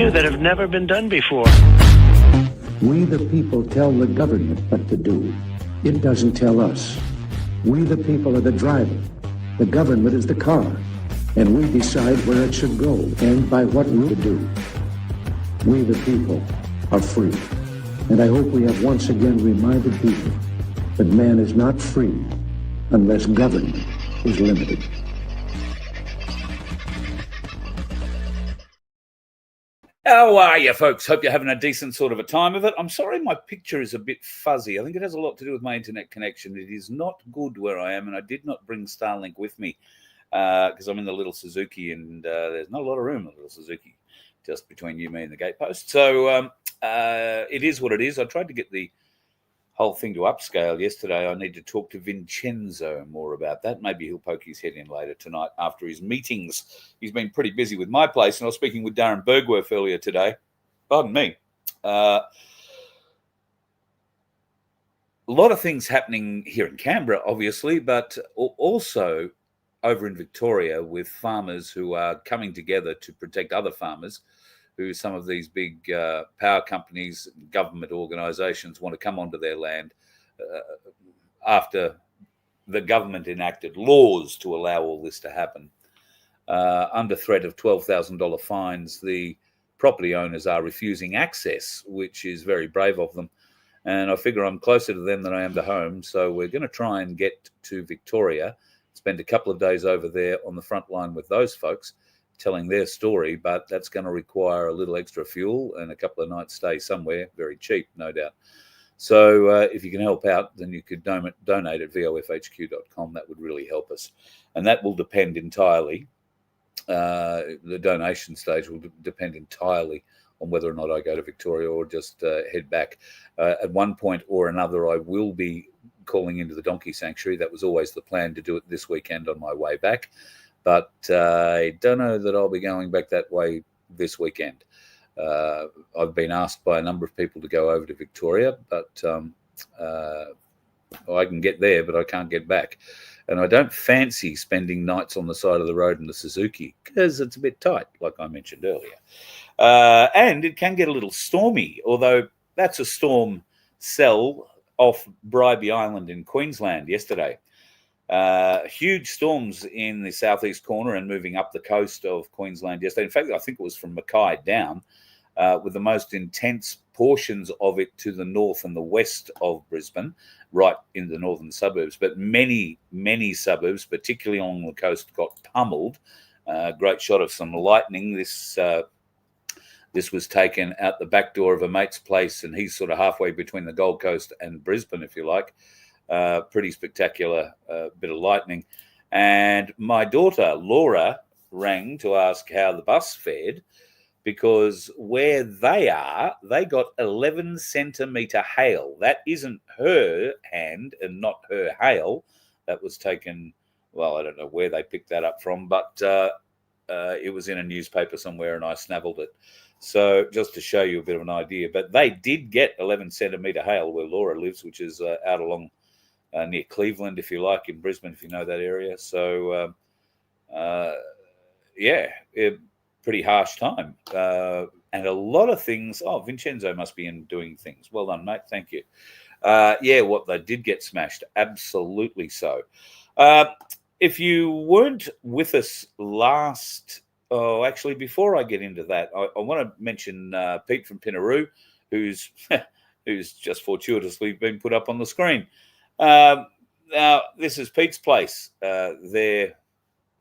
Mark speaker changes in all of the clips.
Speaker 1: do that have never been done before.
Speaker 2: We the people tell the government what to do. It doesn't tell us. We the people are the driver. The government is the car. And we decide where it should go and by what route to do. We the people are free. And I hope we have once again reminded people that man is not free unless government is limited.
Speaker 3: How are you, folks? Hope you're having a decent sort of a time of it. I'm sorry my picture is a bit fuzzy. I think it has a lot to do with my internet connection. It is not good where I am, and I did not bring Starlink with me because I'm in the little Suzuki, and there's not a lot of room in the little Suzuki, just between you, me, and the gatepost. So it is what it is. I tried to get the whole thing to upscale yesterday. I need to talk to Vincenzo more about that. Maybe he'll poke his head in later tonight after his meetings. He's been pretty busy with my place, and I was speaking with Darren Bergwerf earlier today. Pardon me. A lot of things happening here in Canberra, obviously, but also over in Victoria with farmers who are coming together to protect other farmers who some of these big power companies, government organisations want to come onto their land after the government enacted laws to allow all this to happen. Under threat of $12,000 fines, the property owners are refusing access, which is very brave of them. And I figure I'm closer to them than I am to home, so we're going to try and get to Victoria, spend a couple of days over there on the front line with those folks, telling their story, but that's going to require a little extra fuel and a couple of nights stay somewhere, very cheap, no doubt. So if you can help out, then you could donate at vofhq.com. That would really help us. And that will depend entirely, the donation stage will depend entirely on whether or not I go to Victoria or just head back. At one point or another, I will be calling into the Donkey Sanctuary. That was always the plan, to do it this weekend on my way back. But I don't know that I'll be going back that way this weekend. I've been asked by a number of people to go over to Victoria, but I can get there, but I can't get back. And I don't fancy spending nights on the side of the road in the Suzuki because it's a bit tight, like I mentioned earlier. And it can get a little stormy, although that's a storm cell off Bribie Island in Queensland yesterday. Huge storms in the southeast corner and moving up the coast of Queensland yesterday. In fact, I think it was from Mackay down, with the most intense portions of it to the north and the west of Brisbane, right in the northern suburbs. But many, many suburbs, particularly along the coast, got pummeled. Great shot of some lightning. This was taken out the back door of a mate's place, and he's sort of halfway between the Gold Coast and Brisbane, if you like. Pretty spectacular bit of lightning. And my daughter, Laura, rang to ask how the bus fared, because where they are, they got 11 centimetre hail. That isn't her hand and not her hail. That was taken, well, I don't know where they picked that up from, but it was in a newspaper somewhere and I snaffled it. So just to show you a bit of an idea. But they did get 11 centimetre hail where Laura lives, which is out along near Cleveland, if you like, in Brisbane, if you know that area. So, pretty harsh time. And a lot of things. Oh, Vincenzo must be in doing things. Well done, mate. Thank you. What they did get smashed. Absolutely so. If you weren't with us before I get into that, I want to mention Pete from Pinaroo, who's just fortuitously been put up on the screen. Now, this is Pete's place. They're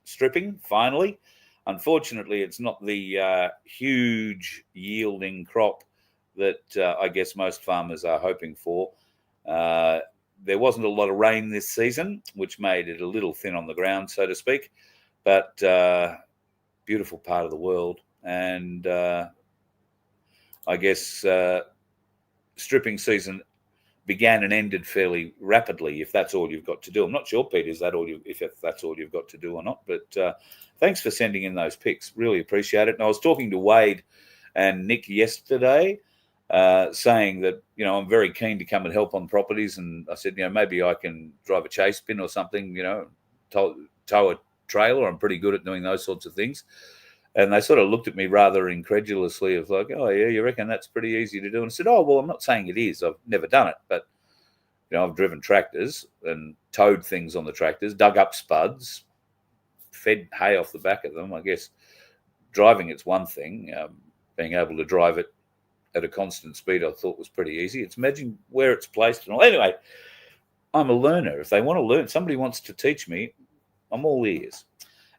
Speaker 3: stripping, finally. Unfortunately, it's not the huge yielding crop that I guess most farmers are hoping for. There wasn't a lot of rain this season, which made it a little thin on the ground, so to speak. But beautiful part of the world. And I guess stripping season began and ended fairly rapidly, if that's all you've got to do. I'm not sure, Pete, if that's all you've got to do or not. But thanks for sending in those pics. Really appreciate it. And I was talking to Wade and Nick yesterday, saying that, I'm very keen to come and help on properties. And I said, maybe I can drive a chase bin or something, tow a trailer. I'm pretty good at doing those sorts of things. And they sort of looked at me rather incredulously of like, oh, yeah, you reckon that's pretty easy to do? And I said, oh, well, I'm not saying it is. I've never done it. But, I've driven tractors and towed things on the tractors, dug up spuds, fed hay off the back of them. I guess driving it's one thing. Being able to drive it at a constant speed I thought was pretty easy. It's imagine where it's placed and all. Anyway, I'm a learner. If they want to learn, somebody wants to teach me, I'm all ears.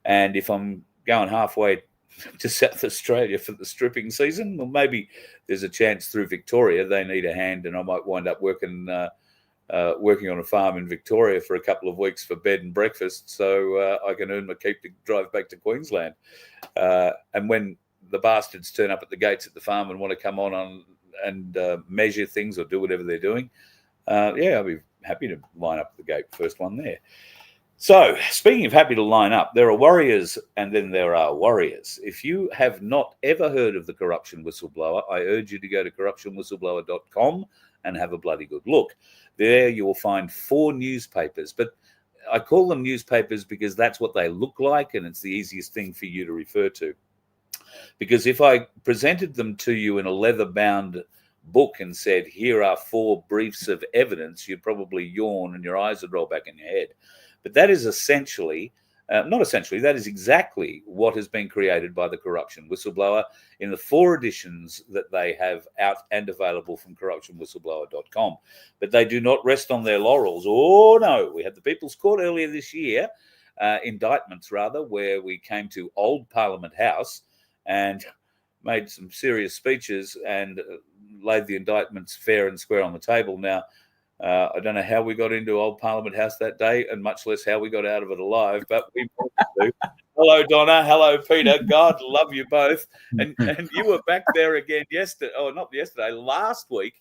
Speaker 3: And if I'm going halfway to South Australia for the stripping season, well, maybe there's a chance through Victoria they need a hand, and I might wind up working on a farm in Victoria for a couple of weeks for bed and breakfast, so I can earn my keep to drive back to Queensland. And when the bastards turn up at the gates at the farm and want to come on and measure things or do whatever they're doing, I'll be happy to line up the gate, first one there. So, speaking of happy to line up, there are warriors and then there are warriors. If you have not ever heard of the Corruption Whistleblower, I urge you to go to corruptionwhistleblower.com and have a bloody good look. There you will find 4 newspapers, but I call them newspapers because that's what they look like and it's the easiest thing for you to refer to. Because if I presented them to you in a leather-bound book and said, here are 4 briefs of evidence, you'd probably yawn and your eyes would roll back in your head. But that is essentially, that is exactly what has been created by the Corruption Whistleblower in the 4 editions that they have out and available from corruptionwhistleblower.com. But they do not rest on their laurels. Oh, no. We had the People's Court earlier this year, indictments rather, where we came to Old Parliament House and made some serious speeches and laid the indictments fair and square on the table. Now, I don't know how we got into Old Parliament House that day, and much less how we got out of it alive, but we do. Hello, Donna. Hello, Peter. God love you both. And you were back there again last week,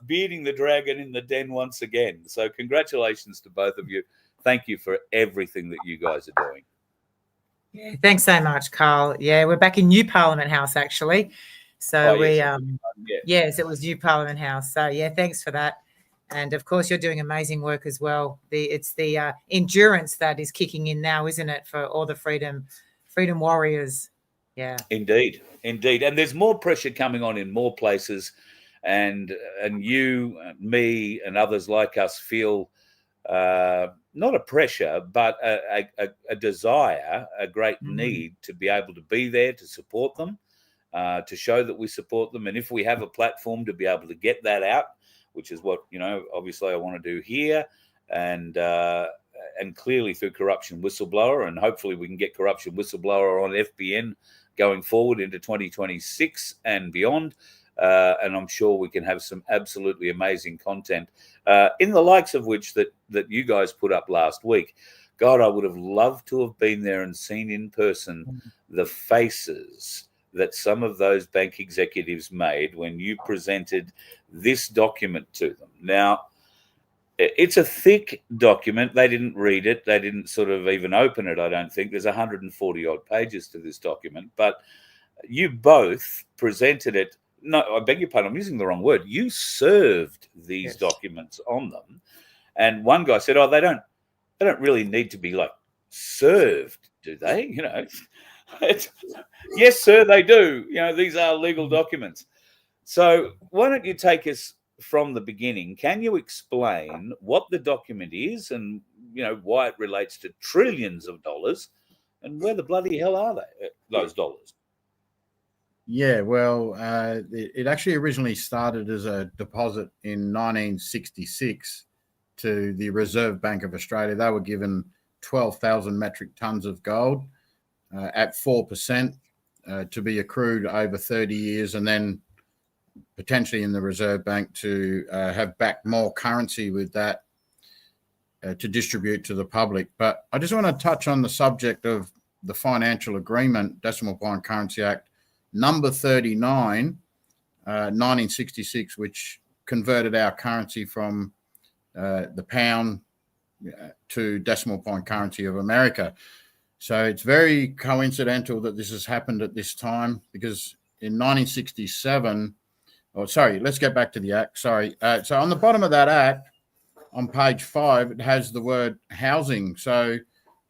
Speaker 3: beating the dragon in the den once again. So congratulations to both of you. Thank you for everything that you guys are doing.
Speaker 1: Yeah, thanks so much, Carl. Yeah, we're back in New Parliament House, actually. So yes, it was New Parliament House. So, yeah, thanks for that. And, of course, you're doing amazing work as well. It's the endurance that is kicking in now, isn't it, for all the freedom warriors? Yeah. Indeed.
Speaker 3: And there's more pressure coming on in more places. And you, me, and others like us feel not a pressure, but a desire, a great need to be able to be there to support them, to show that we support them. And if we have a platform to be able to get that out, which is what, obviously I want to do here and clearly through Corruption Whistleblower, and hopefully we can get Corruption Whistleblower on FBN going forward into 2026 and beyond. And I'm sure we can have some absolutely amazing content in the likes of which that you guys put up last week. God, I would have loved to have been there and seen in person the faces that some of those bank executives made when you presented this document to them. Now, it's a thick document. They didn't read it. They didn't sort of even open it, I don't think. There's 140 odd pages to this document. But you both presented it. No, I beg your pardon, I'm using the wrong word. You served these documents on them. And one guy said, they don't really need to be like served, do they? Yes, sir, they do. These are legal documents. So why don't you take us from the beginning? Can you explain what the document is and, why it relates to trillions of dollars and where the bloody hell are they, those dollars?
Speaker 4: Yeah, well, it actually originally started as a deposit in 1966 to the Reserve Bank of Australia. They were given 12,000 metric tons of gold at 4% to be accrued over 30 years and then potentially in the Reserve Bank to have back more currency with that to distribute to the public. But I just want to touch on the subject of the Financial Agreement, Decimal Point Currency Act, number 39, 1966, which converted our currency from the pound to decimal point currency of America. So it's very coincidental that this has happened at this time because in 1967, let's get back to the act. So on the bottom of that act, on page 5, it has the word housing. So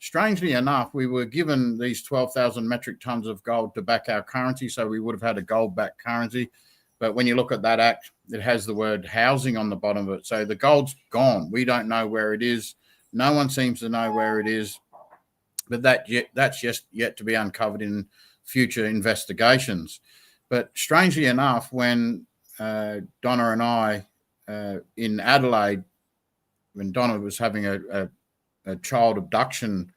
Speaker 4: strangely enough, we were given these 12,000 metric tons of gold to back our currency, so we would have had a gold-backed currency. But when you look at that act, it has the word housing on the bottom of it. So the gold's gone. We don't know where it is. No one seems to know where it is. But that's just yet to be uncovered in future investigations. But strangely enough, when Donna and I in Adelaide, when Donna was having a child abduction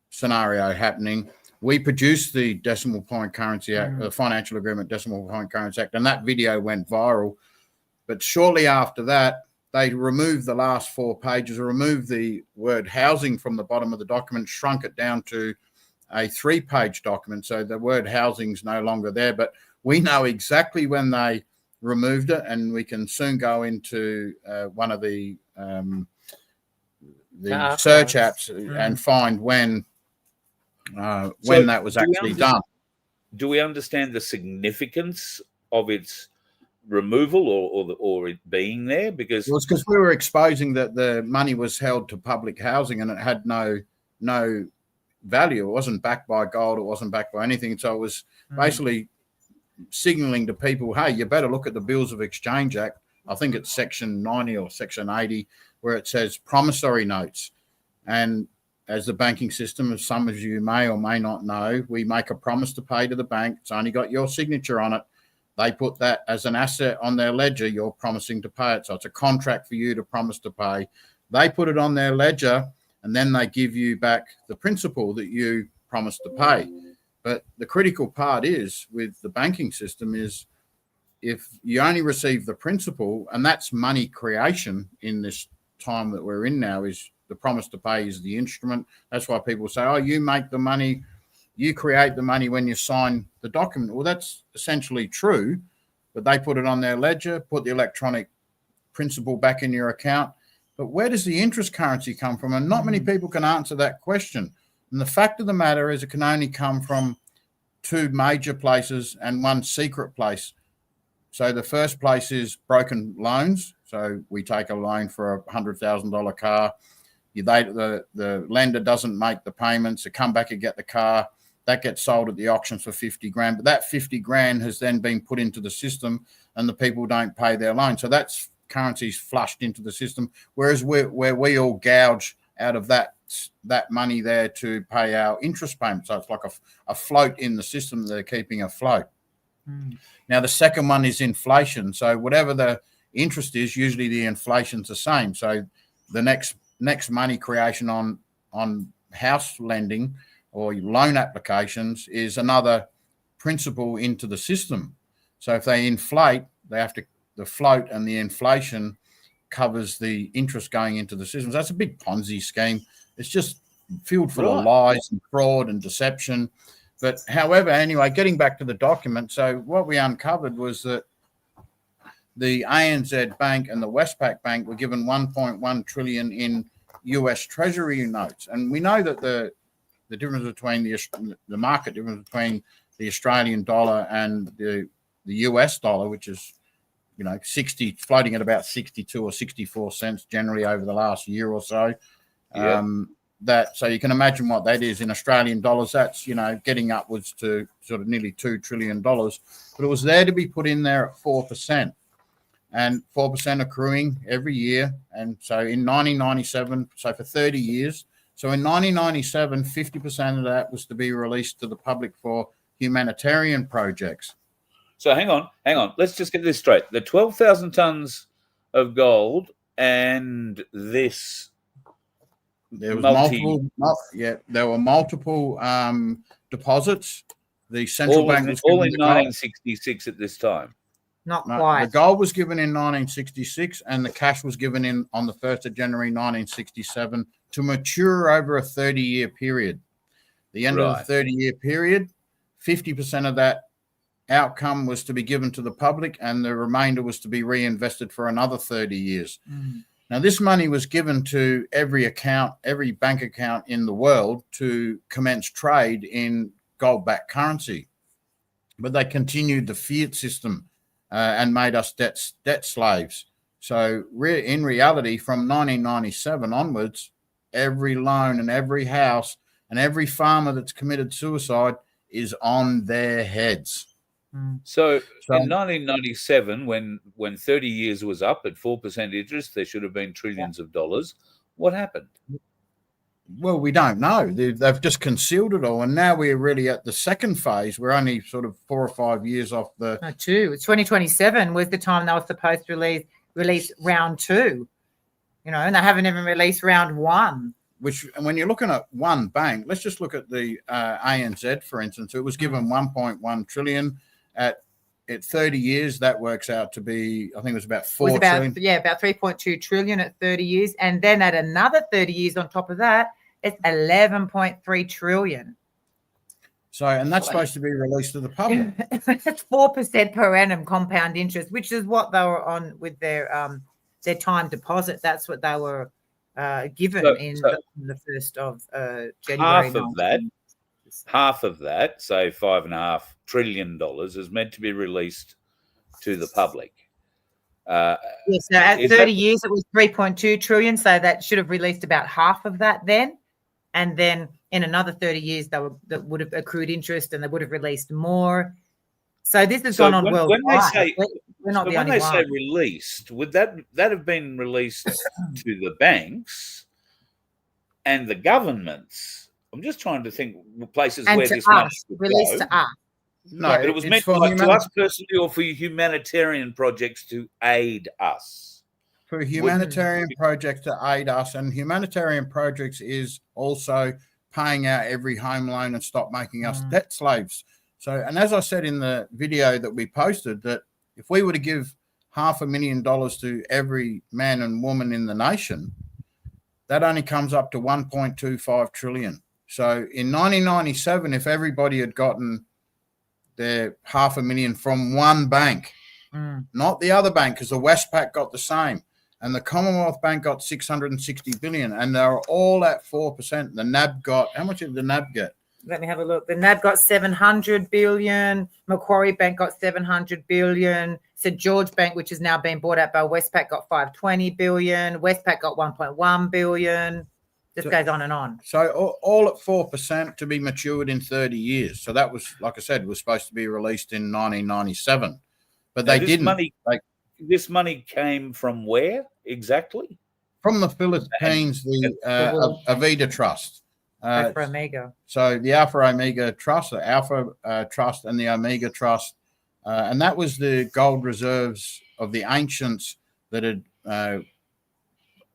Speaker 4: scenario happening, we produced the Decimal Point Currency Act, the Financial Agreement Decimal Point Currency Act, and that video went viral. But shortly after that, they removed the last 4 pages, removed the word housing from the bottom of the document, shrunk it down to a 3-page document. So the word housing is no longer there. But we know exactly when they removed it, and we can soon go into one of the search apps and find when that was actually done.
Speaker 3: Do we understand the significance of its removal or it being there? Because
Speaker 4: it was because we were exposing that the money was held to public housing and it had no value. It wasn't backed by gold. It wasn't backed by anything. So it was basically signaling to people, hey, you better look at the Bills of Exchange Act. I think it's Section 90 or Section 80, where it says promissory notes. And as the banking system, as some of you may or may not know, we make a promise to pay to the bank. It's only got your signature on it. They put that as an asset on their ledger. You're promising to pay it. So it's a contract for you to promise to pay. They put it on their ledger, and then they give you back the principal that you promised to pay. But the critical part is with the banking system is if you only receive the principal, and that's money creation in this time that we're in now, is the promise to pay is the instrument. That's why people say, oh, you make the money, you create the money when you sign the document. Well, that's essentially true, but they put it on their ledger, put the electronic principal back in your account. But where does the interest currency come from? And not many people can answer that question. And the fact of the matter is it can only come from 2 major places and 1 secret place. So the first place is broken loans. So we take a loan for a $100,000 car. The lender doesn't make the payments. They come back and get the car. That gets sold at the auctions for 50 grand. But that 50 grand has then been put into the system and the people don't pay their loan. So that's currency's flushed into the system. Whereas where we all gouge out of that money there to pay our interest payments. So it's like a float in the system they're keeping afloat. Now, the second one is inflation. So whatever the interest is, usually the inflation's the same. So the next money creation on house lending or loan applications is another principal into the system. So if they inflate, they have to, the float and the inflation covers the interest going into the system. So that's a big Ponzi scheme. It's just filled full of lies and fraud and deception. But however, anyway, getting back to the document, so what we uncovered was that the ANZ Bank and the Westpac Bank were given 1.1 trillion in US Treasury notes. And we know that the difference between the market difference between the Australian dollar and the US dollar, which is, 60, floating at about 62 or 64 cents generally over the last year or so. So you can imagine what that is in Australian dollars. That's, getting upwards to sort of nearly $2 trillion. But it was there to be put in there at 4%. And 4% accruing every year. And so in 1997, so for 30 years. So in 1997, 50% of that was to be released to the public for humanitarian projects.
Speaker 3: So hang on. Let's just get this straight. The 12,000 tons of gold and this.
Speaker 4: There was there were multiple deposits. The central bank was
Speaker 3: all in 1966 at this time.
Speaker 1: Not quite.
Speaker 4: The gold was given in 1966 and the cash was given in on the 1st of January 1967 to mature over a 30-year period. The end of the 30-year period, 50% of that outcome was to be given to the public and the remainder was to be reinvested for another 30 years. Now, this money was given to every bank account in the world to commence trade in gold-backed currency. But they continued the fiat system and made us debt slaves. So in reality, from 1997 onwards, every loan and every house and every farmer that's committed suicide is on their heads.
Speaker 3: So in 1997, when 30 years was up at 4% interest, there should have been trillions of dollars. What happened?
Speaker 4: Well, we don't know. They've just concealed it all, and now we're really at the second phase. We're only sort of 4 or 5 years off the.
Speaker 1: No, 2. It's 2027 was the time they were supposed to release round 2. You know, and they haven't even released round 1.
Speaker 4: Which, and when you're looking at one bank, let's just look at the ANZ, for instance. It was given 1.1 trillion at 30 years. That works out to be, I think it was about 4 trillion.
Speaker 1: Yeah, about 3.2 trillion at 30 years. And then at another 30 years on top of that, it's 11.3 trillion.
Speaker 4: So, and that's supposed to be released to the public.
Speaker 1: That's 4% per annum compound interest, which is what they were on with their time deposit. That's what they were given in the 1st of January.
Speaker 3: Half of that, say $5.5 trillion, is meant to be released to the public.
Speaker 1: So at 30 years, it was 3.2 trillion. So that should have released about half of that then. And then in another 30 years, that would have accrued interest and they would have released more. So this has gone on worldwide. We're not the only one. When they say
Speaker 3: released, would that have been released to the banks and the governments? I'm just trying to think places where this money would
Speaker 1: released
Speaker 3: go.
Speaker 1: To us.
Speaker 3: No, but it was meant to us personally or for humanitarian projects to aid us.
Speaker 4: For humanitarian projects to aid us, and humanitarian projects is also paying out every home loan and stop making us debt slaves. So, and as I said in the video that we posted, that if we were to give $500,000 to every man and woman in the nation, that only comes up to 1.25 trillion. So in 1997, if everybody had gotten their $500,000 from one bank, not the other bank, because the Westpac got the same, and the Commonwealth Bank got 660 billion, and they're all at 4%. The NAB got, how much did the NAB get?
Speaker 1: Let me have a look. The NAB got 700 billion. Macquarie Bank got 700 billion. St. George Bank, which is now being bought out by Westpac, got 520 billion. Westpac got 1.1 billion. This goes on and on. So
Speaker 4: all at 4% to be matured in 30 years. So that was, like I said, was supposed to be released in 1997, but they didn't.
Speaker 3: This money came from where exactly?
Speaker 4: From the Philippines, the Avida Trust.
Speaker 1: Alpha Omega.
Speaker 4: So the Alpha Omega Trust, the Alpha Trust and the Omega Trust, and that was the gold reserves of the ancients that had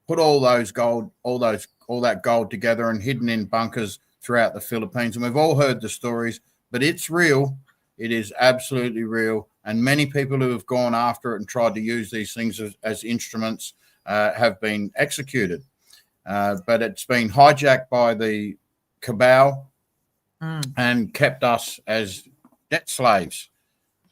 Speaker 4: put all that gold together and hidden in bunkers throughout the Philippines. And we've all heard the stories, but it's real. It is absolutely real. And many people who have gone after it and tried to use these things as instruments have been executed. But it's been hijacked by the cabal and kept us as debt slaves.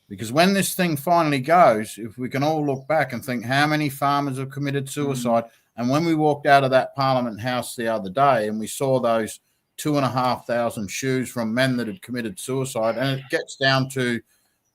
Speaker 4: Because when this thing finally goes, if we can all look back and think how many farmers have committed suicide, and when we walked out of that Parliament House the other day and we saw those 2,500 shoes from men that had committed suicide, and it gets down to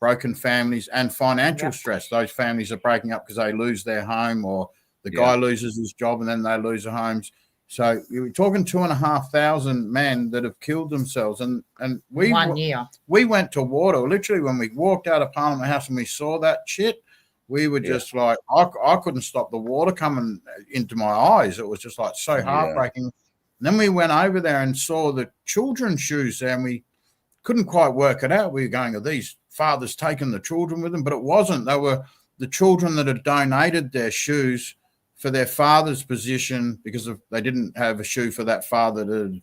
Speaker 4: broken families and financial stress. Those families are breaking up because they lose their home, or the guy loses his job and then they lose their homes. So we're talking 2,500 men that have killed themselves. And we
Speaker 1: 1 year.
Speaker 4: We went to water. Literally, when we walked out of Parliament House and we saw that shit, we were just like, I couldn't stop the water coming into my eyes. It was just like so heartbreaking. And then we went over there and saw the children's shoes there, and we couldn't quite work it out. We were going, are these fathers taking the children with them? But it wasn't. They were the children that had donated their shoes for their father's position because they didn't have a shoe for that father that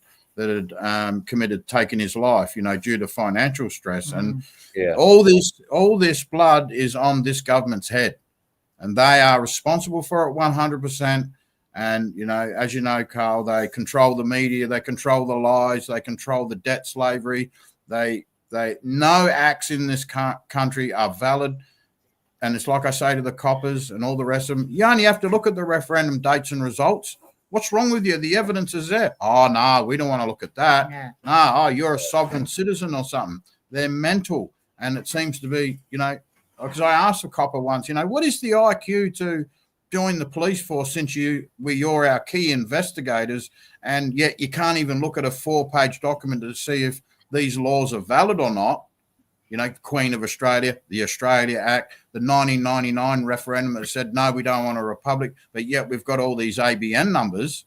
Speaker 4: had committed taking his life, due to financial stress. And all this blood is on this government's head, and they are responsible for it 100%. And, as you know, Carl, they control the media, they control the lies, they control the debt slavery. No acts in this country are valid. And it's like I say to the coppers and all the rest of them, you only have to look at the referendum dates and results. What's wrong with you? The evidence is there. Oh, no, we don't want to look at that. No, you're a sovereign citizen or something. They're mental. And it seems to be, because I asked a copper once, what is the IQ to joined the police force since you're our key investigators, and yet you can't even look at a 4-page document to see if these laws are valid or not. You know, Queen of Australia, the Australia Act, the 1999 referendum that said, no, we don't want a republic, but yet we've got all these ABN numbers.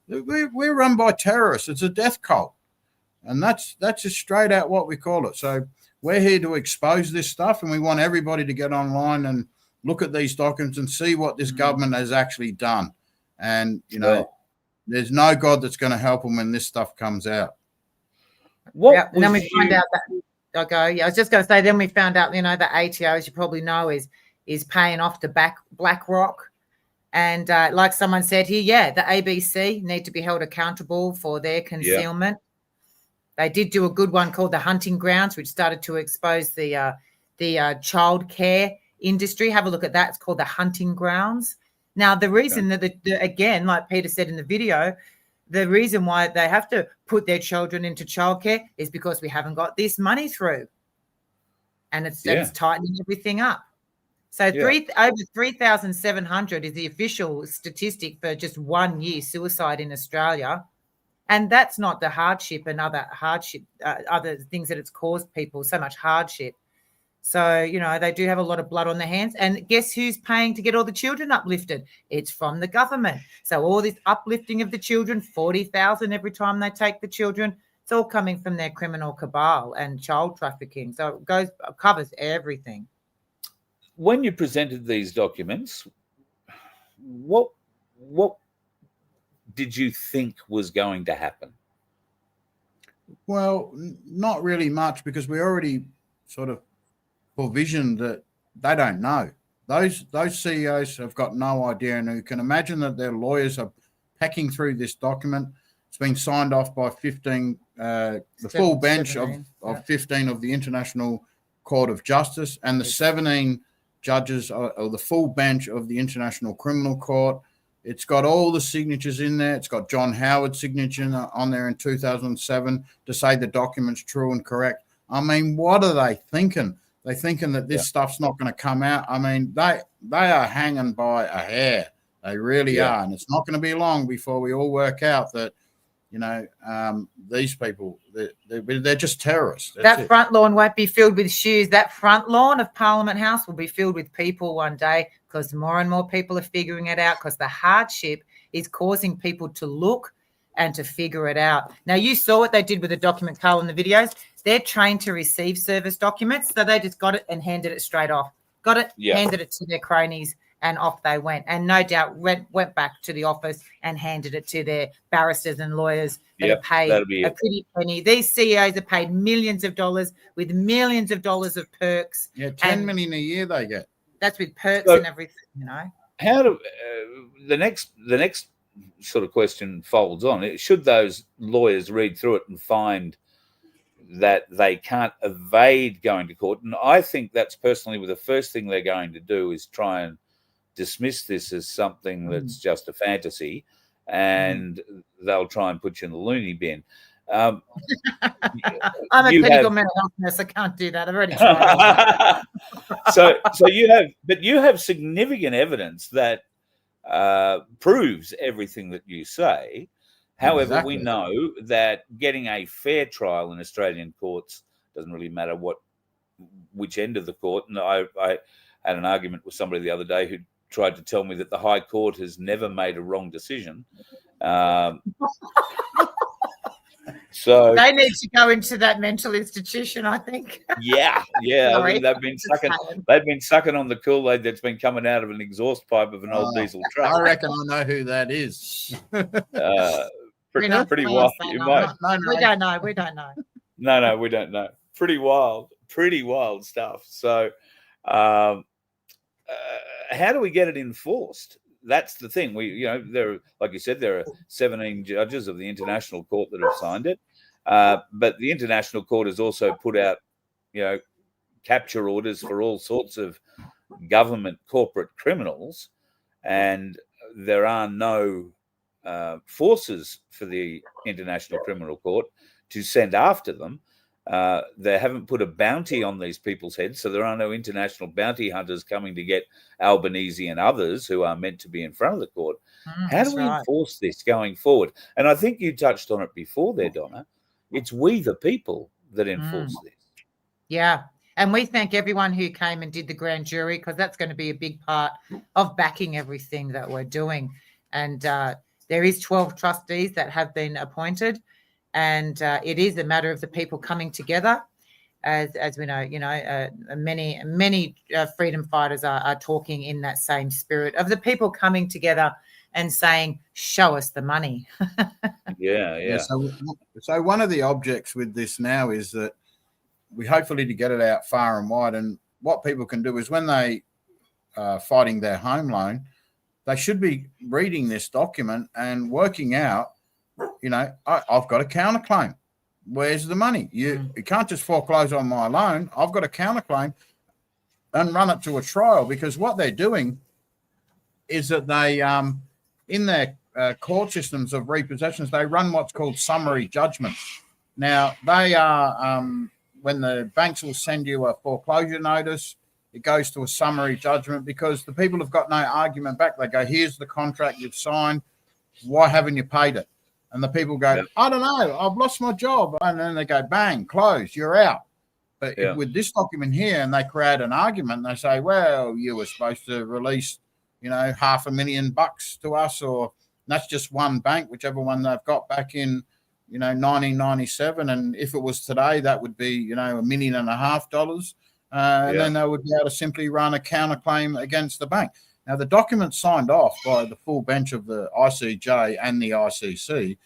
Speaker 4: We're run by terrorists. It's a death cult. And that's just straight out what we call it. So we're here to expose this stuff, and we want everybody to get online and look at these documents and see what this government has actually done. And, you know, there's no God that's going to help them when this stuff comes out.
Speaker 1: And then we find out that I was just going to say, then we found out, you know, the ATO, as you probably know, is paying off to BlackRock. And like someone said here, the ABC need to be held accountable for their concealment. They did do a good one called The Hunting Grounds, which started to expose the childcare industry. Have a look at that. It's called The Hunting Grounds. Now, the reason that, again, like Peter said in the video, the reason why they have to put their children into childcare is because we haven't got this money through. And it's tightening everything up. So over 3,700 is the official statistic for just 1 year suicide in Australia. And that's not the hardship and other things that it's caused people, so much hardship. So, you know, they do have a lot of blood on their hands. And guess who's paying to get all the children uplifted? It's from the government. So all this uplifting of the children, 40,000 every time they take the children, it's all coming from their criminal cabal and child trafficking. So it covers everything.
Speaker 3: When you presented these documents, what did you think was going to happen?
Speaker 4: Well, not really much, because we already sort of provisioned that they don't know. Those CEOs have got no idea, and you can imagine that their lawyers are pecking through this document. It's been signed off by 15, the full bench of 15 of the International Court of Justice, and the 17 judges or the full bench of the International Criminal Court. It's got all the signatures in there. It's got John Howard's signature on there in 2007 to say the document's true and correct. I mean, what are they thinking? They're thinking that this stuff's not going to come out. I mean, they are hanging by a hair. They really are. And it's not going to be long before we all work out that, you know, these people, they're just terrorists.
Speaker 1: That front lawn won't be filled with shoes. That front lawn of Parliament House will be filled with people one day, because more and more people are figuring it out, because the hardship is causing people to look and to figure it out. Now, you saw what they did with the document, Carl, in the videos. They're trained to receive service documents, so they just got it and handed it straight off. Got it, handed it to their cronies, and off they went. And no doubt went back to the office and handed it to their barristers and lawyers that are paid a pretty penny. These CEOs are paid millions of dollars with millions of dollars of perks.
Speaker 4: Yeah, 10 million a year they get.
Speaker 1: That's with perks and everything, you know.
Speaker 3: How do the next sort of question folds on? Should those lawyers read through it and find that they can't evade going to court? And I think that's personally the first thing they're going to do is try and dismiss this as something that's just a fantasy, and they'll try and put you in the loony bin.
Speaker 1: I'm a clinical mental health nurse. I can't do that. I've already tried.
Speaker 3: so you have significant evidence that proves everything that you say. However, we know that getting a fair trial in Australian courts doesn't really matter which end of the court. And I had an argument with somebody the other day who tried to tell me that the High Court has never made a wrong decision. So
Speaker 1: they need to go into that mental institution, I think.
Speaker 3: Yeah. I mean, they've been sucking on the Kool-Aid that's been coming out of an exhaust pipe of an old diesel truck.
Speaker 4: I reckon I know who that is.
Speaker 3: Pretty wild. You might.
Speaker 1: We don't know. We don't know.
Speaker 3: No, we don't know. Pretty wild stuff. So, how do we get it enforced? That's the thing. Like you said, there are 17 judges of the International Court that have signed it. But the International Court has also put out, capture orders for all sorts of government corporate criminals, and there are no forces for the International Criminal Court to send after them. They haven't put a bounty on these people's heads, so there are no international bounty hunters coming to get Albanese and others who are meant to be in front of the court. How do we enforce this going forward? And I think you touched on it before there, Donna. It's we the people that enforce this.
Speaker 1: Yeah. And we thank everyone who came and did the grand jury, because that's going to be a big part of backing everything that we're doing. And there is 12 trustees that have been appointed, and it is a matter of the people coming together. As we know, many freedom fighters are talking in that same spirit of the people coming together and saying, show us the money.
Speaker 3: Yeah.
Speaker 4: So one of the objects with this now is that we hopefully to get it out far and wide. And what people can do is when they are fighting their home loan, they should be reading this document and working out, I've got a counterclaim. Where's the money? You can't just foreclose on my loan. I've got a counterclaim, and run it to a trial, because what they're doing is that they, in their court systems of repossessions, they run what's called summary judgments. Now, they are, when the banks will send you a foreclosure notice, it goes to a summary judgment, because the people have got no argument back. They go, here's the contract you've signed. Why haven't you paid it? And the people go, I don't know, I've lost my job. And then they go, bang, close, you're out. But with this document here, and they create an argument, they say, well, you were supposed to release, $500,000 to us, or that's just one bank, whichever one they've got back in, 1997. And if it was today, that would be, $1.5 million. And then they would be able to simply run a counterclaim against the bank. Now, the document signed off by the full bench of the ICJ and the ICC,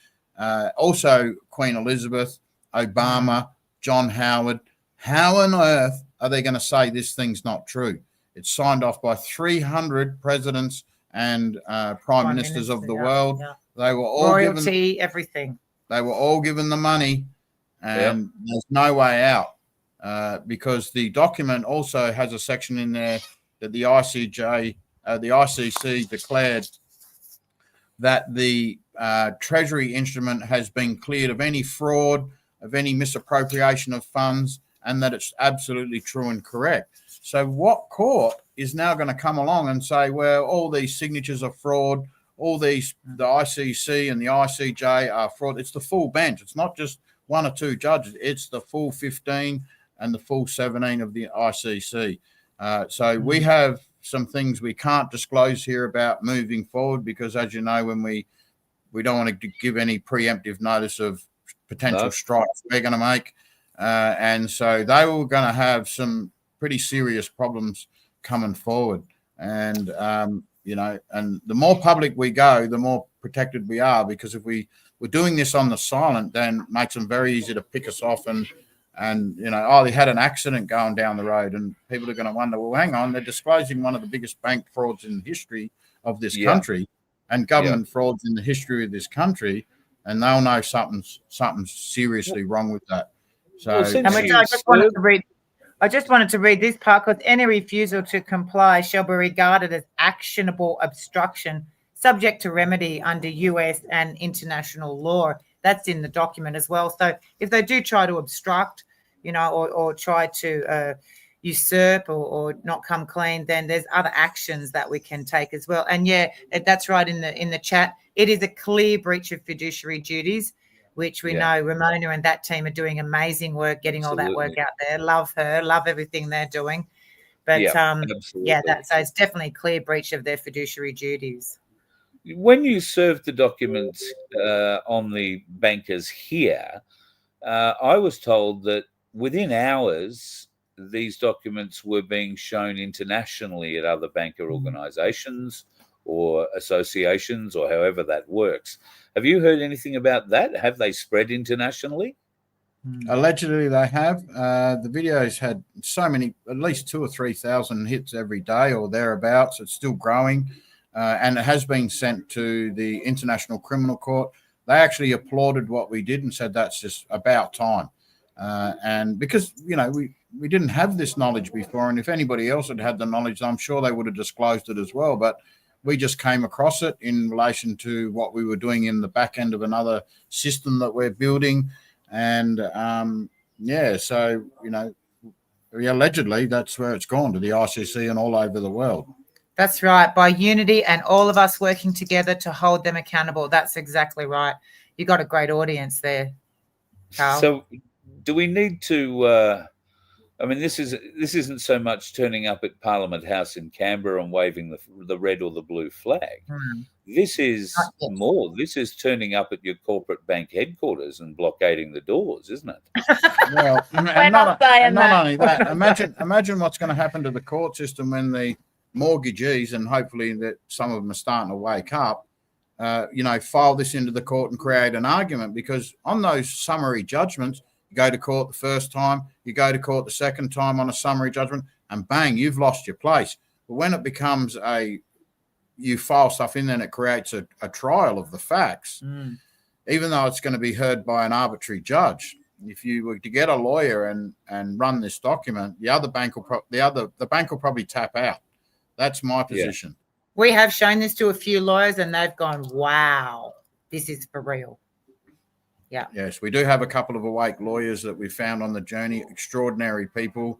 Speaker 4: also Queen Elizabeth, Obama, John Howard. How on earth are they going to say this thing's not true? It's signed off by 300 presidents and prime ministers of the world. Yeah. They were all
Speaker 1: royalty, everything.
Speaker 4: They were all given the money, and there's no way out, because the document also has a section in there that the ICC declared that the Treasury instrument has been cleared of any fraud, of any misappropriation of funds, and that it's absolutely true and correct. So what court is now going to come along and say, well, all these signatures are fraud, all these, the ICC and the ICJ are fraud? It's the full bench. It's not just one or two judges. It's the full 15 and the full 17 of the ICC. So we have some things we can't disclose here about moving forward, because, as you know, when we don't want to give any preemptive notice of potential strikes we're going to make. And so they were going to have some pretty serious problems coming forward. And, and the more public we go, the more protected we are, because if we're doing this on the silent, then it makes them very easy to pick us off and they had an accident going down the road, and people are going to wonder, well, hang on, they're disclosing one of the biggest bank frauds in the history of this country, and government frauds in the history of this country, and they'll know something's seriously wrong with that. So,
Speaker 1: I just wanted to read this part, because any refusal to comply shall be regarded as actionable obstruction, subject to remedy under US and international law. That's in the document as well. So if they do try to obstruct, or try to usurp or not come clean, then there's other actions that we can take as well. And that's right in the chat. It is a clear breach of fiduciary duties, which we know Ramona and that team are doing amazing work, getting all that work out there. Love her, love everything they're doing. But so it's definitely a clear breach of their fiduciary duties.
Speaker 3: When you served the documents on the bankers here, I was told that within hours, these documents were being shown internationally at other banker organizations or associations, or however that works. Have you heard anything about that? Have they spread internationally?
Speaker 4: Allegedly, they have. The videos had so many, at least 2,000 or 3,000 hits every day or thereabouts. It's still growing. And it has been sent to the International Criminal Court. They actually applauded what we did and said that's just about time. And because, we didn't have this knowledge before, and if anybody else had had the knowledge, I'm sure they would have disclosed it as well. But we just came across it in relation to what we were doing in the back end of another system that we're building. And, Yeah, so, allegedly that's where it's gone, to the ICC and all over the world.
Speaker 1: That's right. By unity and all of us working together to hold them accountable. That's exactly right. You got a great audience there, Carl.
Speaker 3: So do we need to this isn't so much turning up at Parliament House in Canberra and waving the red or the blue flag. This is more. This is turning up at your corporate bank headquarters and blockading the doors, isn't it?
Speaker 4: Well, and not only that. Imagine what's going to happen to the court system when the mortgagees, and hopefully that some of them are starting to wake up, file this into the court and create an argument, because on those summary judgments, you go to court the first time, you go to court the second time on a summary judgment, and bang, you've lost your place. But when it becomes you file stuff in, then it creates a trial of the facts, even though it's going to be heard by an arbitrary judge. If you were to get a lawyer and run this document, the bank will probably tap out. That's my position.
Speaker 1: Yeah. We have shown this to a few lawyers and they've gone, wow, this is for real. Yeah.
Speaker 4: Yes, we do have a couple of awake lawyers that we found on the journey, extraordinary people.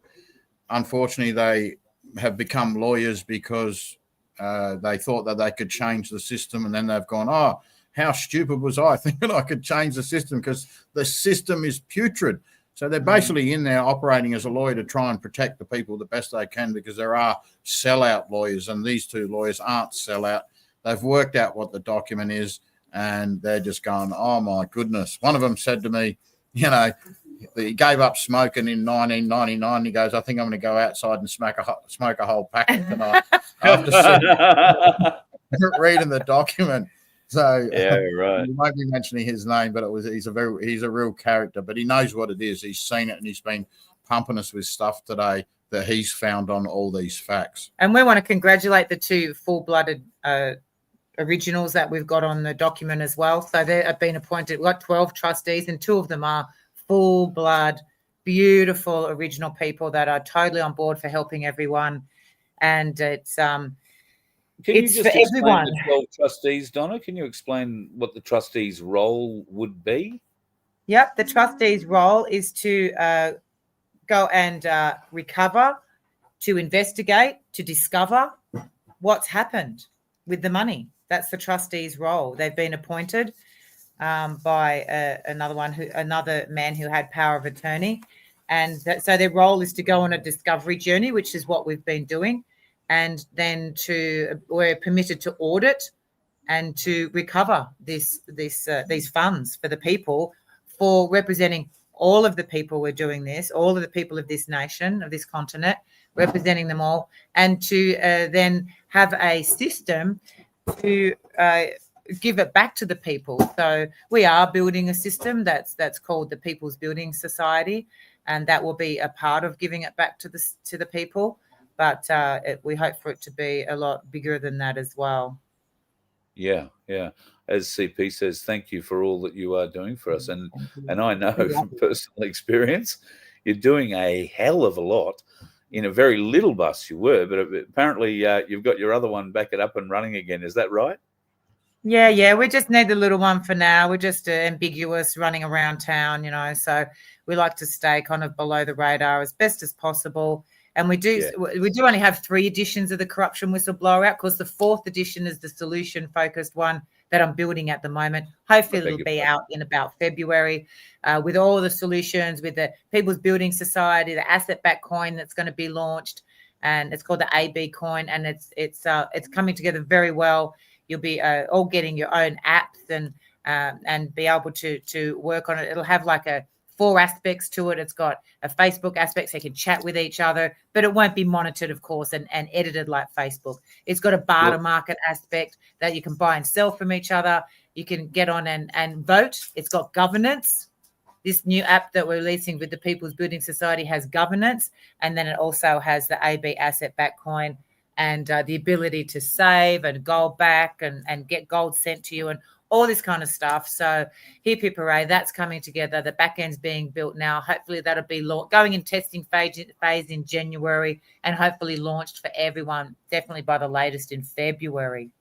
Speaker 4: Unfortunately, they have become lawyers because they thought that they could change the system, and then they've gone, oh, how stupid was I thinking I could change the system, because the system is putrid. So they're basically in there operating as a lawyer to try and protect the people the best they can, because there are sellout lawyers, and these two lawyers aren't sellout. They've worked out what the document is, and they're just going, oh, my goodness. One of them said to me, he gave up smoking in 1999. He goes, I think I'm going to go outside and smoke a whole packet tonight after reading the document. So
Speaker 3: yeah, right.
Speaker 4: We won't be mentioning his name, but he's a real character. But he knows what it is. He's seen it, and he's been pumping us with stuff today that he's found on all these facts.
Speaker 1: And we want to congratulate the two full-blooded originals that we've got on the document as well. So they have been appointed. We've got 12 trustees, and 2 of them are full-blood, beautiful, original people that are totally on board for helping everyone. And it's
Speaker 3: Can you
Speaker 1: it's
Speaker 3: just
Speaker 1: for
Speaker 3: explain
Speaker 1: everyone.
Speaker 3: the 12 trustees, Donna? Can you explain what the trustees' role would be?
Speaker 1: Yep, the trustees' role is to go and recover, to investigate, to discover what's happened with the money. That's the trustees' role. They've been appointed by another man who had power of attorney, and so their role is to go on a discovery journey, which is what we've been doing, and then we're permitted to audit and to recover these funds for the people, for representing all of the people. We're doing this, all of the people of this nation, of this continent, representing them all, and to then have a system to give it back to the people. So we are building a system that's called the People's Building Society, and that will be a part of giving it back to the people. But we hope for it to be a lot bigger than that as well.
Speaker 3: Yeah. As CP says, thank you for all that you are doing for us. And I know from personal experience, you're doing a hell of a lot in a very little bus you were, but apparently you've got your other one back it up and running again. Is that right?
Speaker 1: Yeah. We just need the little one for now. We're just ambiguous, running around town, so we like to stay kind of below the radar as best as possible. And we do only have 3 editions of the Corruption Whistleblower out, because the 4th edition is the solution-focused one that I'm building at the moment. Hopefully it'll be out in about February, with all the solutions, with the People's Building Society, the asset-backed coin that's going to be launched, and it's called the AB coin, and it's coming together very well. You'll be all getting your own apps and be able to work on it. It'll have like 4 aspects to it. It's got a Facebook aspect, so you can chat with each other, but it won't be monitored, of course, and edited like Facebook. It's got a barter market aspect that you can buy and sell from each other. You can get on and vote. It's got governance. This new app that we're releasing with the People's Building Society has governance, and then it also has the AB asset-backed coin and the ability to save and gold back and get gold sent to you and all this kind of stuff. So hip hooray, that's coming together. The back end's being built now. Hopefully that'll be going in testing phase in January, and hopefully launched for everyone definitely by the latest in February.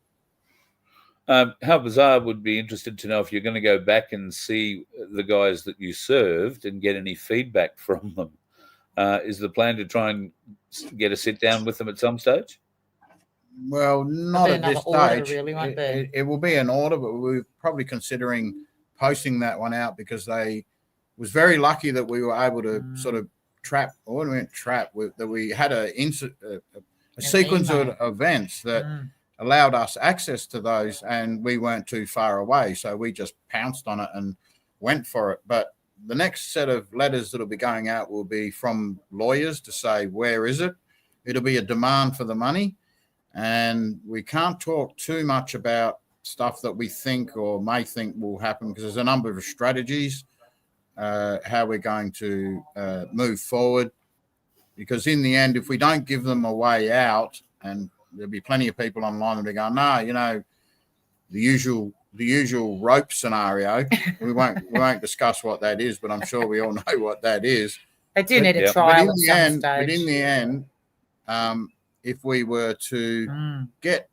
Speaker 3: How bizarre would be interested to know if you're going to go back and see the guys that you served and get any feedback from them. Is the plan to try and get a sit down with them at some stage?
Speaker 4: Well, not at this
Speaker 1: order,
Speaker 4: stage.
Speaker 1: really, won't there?
Speaker 4: It will be an order, but we're probably considering posting that one out because they was very lucky that we were able to sort of that we had a sequence of events that allowed us access to those, and we weren't too far away, so we just pounced on it and went for it. But the next set of letters that'll be going out will be from lawyers to say, where is it? It'll be a demand for the money. And we can't talk too much about stuff that we think or may think will happen because there's a number of strategies, how we're going to move forward. Because in the end, if we don't give them a way out, and there'll be plenty of people online that will go, no, you know, the usual rope scenario. We won't discuss what that is, but I'm sure we all know what that is.
Speaker 1: They do need a trial at some stage.
Speaker 4: But in the end, if we were to get,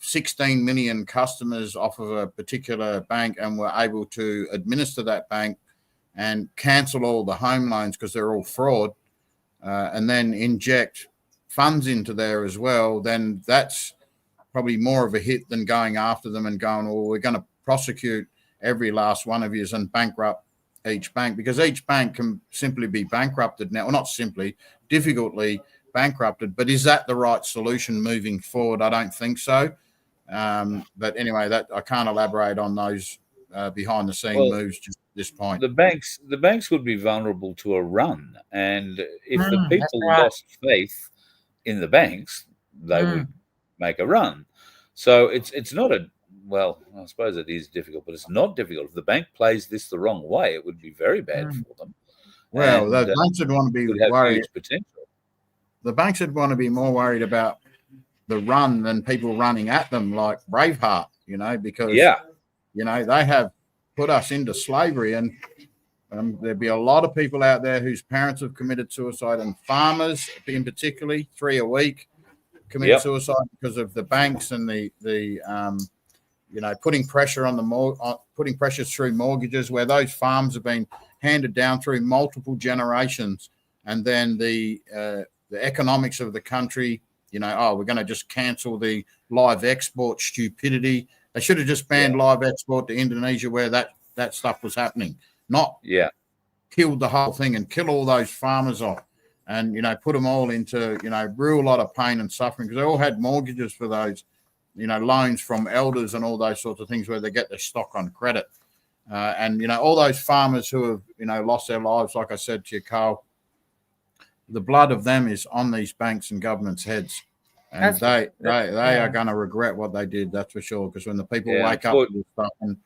Speaker 4: 16 million customers off of a particular bank and we're able to administer that bank and cancel all the home loans because they're all fraud, and then inject funds into there as well, then that's probably more of a hit than going after them and going, well, we're going to prosecute every last one of yous and bankrupt each bank, because each bank can simply be bankrupted now, or not simply, difficultly bankrupted. But is that the right solution moving forward? I don't think so. But anyway, that I can't elaborate on those behind the scene moves just at this point.
Speaker 3: The banks would be vulnerable to a run, and if the people lost faith in the banks, they would make a run. So it's not I suppose it is difficult, but it's not difficult. If the bank plays this the wrong way, it would be very bad for them.
Speaker 4: Well, the banks would want to be worried.
Speaker 3: Huge potential.
Speaker 4: The banks would want to be more worried about the run than people running at them like Braveheart, because they have put us into slavery, and there'd be a lot of people out there whose parents have committed suicide, and farmers in particularly 3 a week commit suicide because of the banks and the putting pressure on putting pressure through mortgages, where those farms have been handed down through multiple generations, and then the economics of the country, we're going to just cancel the live export stupidity. They should have just banned live export to Indonesia, where that stuff was happening, not killed the whole thing and kill all those farmers off and, put them all into, real lot of pain and suffering, because they all had mortgages for those, loans from elders and all those sorts of things where they get their stock on credit. And, all those farmers who have, lost their lives, like I said to you, Carl, the blood of them is on these banks and governments' heads. And they are going to regret what they did, that's for sure, because when the people wake up to this stuff and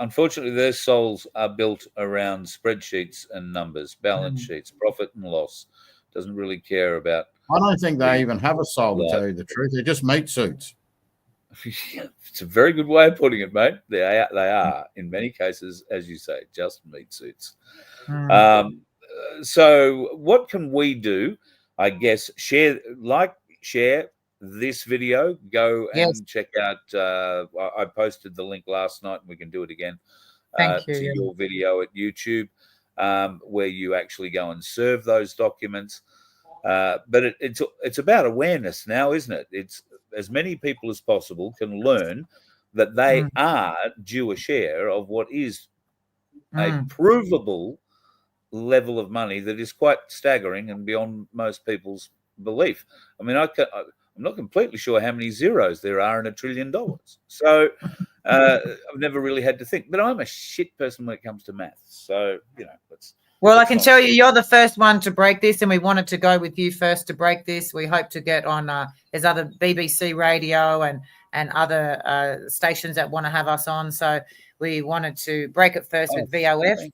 Speaker 3: unfortunately, their souls are built around spreadsheets and numbers, balance sheets, profit and loss. Doesn't really care about.
Speaker 4: I don't think they even have a soul, to tell you the truth. They're just meat suits.
Speaker 3: It's a very good way of putting it, mate. They are in many cases, as you say, just meat suits. So what can we do? I guess share this video. Go and check out. I posted the link last night, and we can do it again.
Speaker 1: Thank you.
Speaker 3: To your video at YouTube, where you actually go and serve those documents. But it's about awareness now, isn't it? It's as many people as possible can learn that they are due a share of what is a provable level of money that is quite staggering and beyond most people's belief. I mean, I'm not completely sure how many zeros there are in $1 trillion. So I've never really had to think. But I'm a shit person when it comes to maths. So,
Speaker 1: Well, I can tell you're the first one to break this, and we wanted to go with you first to break this. We hope to get on, there's other BBC radio and other stations that want to have us on. So we wanted to break it first with VOF.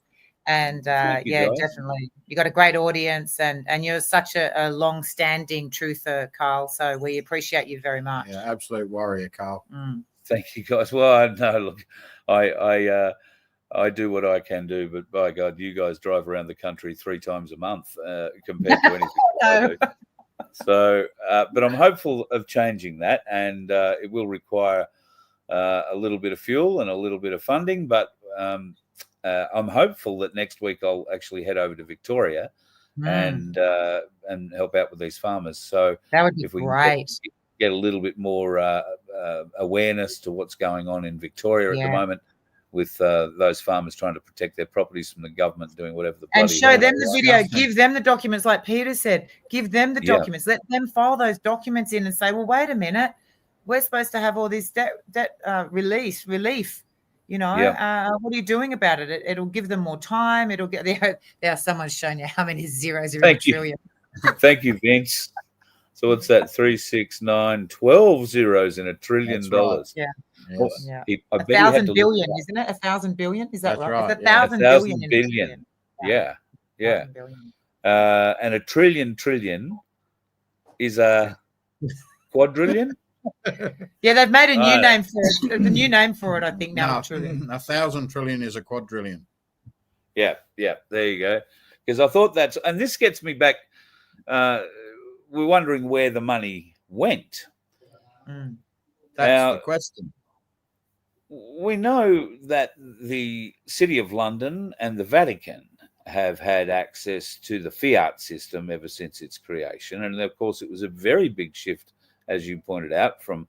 Speaker 1: And definitely. You got a great audience, and you're such a long-standing truther, Carl. So we appreciate you very much.
Speaker 4: Yeah, absolute warrior, Carl.
Speaker 3: Thank you, guys. Well, look, I do what I can do, but by God, you guys drive around the country 3 times a month compared to anything I do. So but I'm hopeful of changing that, and it will require a little bit of fuel and a little bit of funding. But I'm hopeful that next week I'll actually head over to Victoria and help out with these farmers. So
Speaker 1: that would be
Speaker 3: if we
Speaker 1: great.
Speaker 3: can get a little bit more awareness to what's going on in Victoria at the moment, with those farmers trying to protect their properties from the government doing whatever the bloody
Speaker 1: and show them
Speaker 3: hell
Speaker 1: the
Speaker 3: they
Speaker 1: video,
Speaker 3: want.
Speaker 1: give them the documents, like Peter said, give them the documents, let them file those documents in and say, well, wait a minute, we're supposed to have all this debt relief, what are you doing about it? It'll give them more time. It'll get there. Someone's shown you how many zeros are in a trillion.
Speaker 3: Thank you, Vince. So what's that? 3, 6, 9, 12 zeros in $1 trillion.
Speaker 1: Right. Yeah.
Speaker 3: Well,
Speaker 1: yeah.
Speaker 3: I bet
Speaker 1: 1,000 billion, isn't it? 1,000 billion? Is that right? It's 1,000 billion.
Speaker 3: 1,000 billion. Yeah.
Speaker 1: Billion.
Speaker 3: And a trillion is a quadrillion.
Speaker 1: Yeah, they've made a new name for it. The new name for it, I think, now.
Speaker 4: No, trillion. 1,000 trillion is a quadrillion.
Speaker 3: Yeah. There you go. Because I thought and this gets me back. We're wondering where the money went.
Speaker 4: That's the question.
Speaker 3: We know that the City of London and the Vatican have had access to the fiat system ever since its creation. And of course, it was a very big shift, as you pointed out, from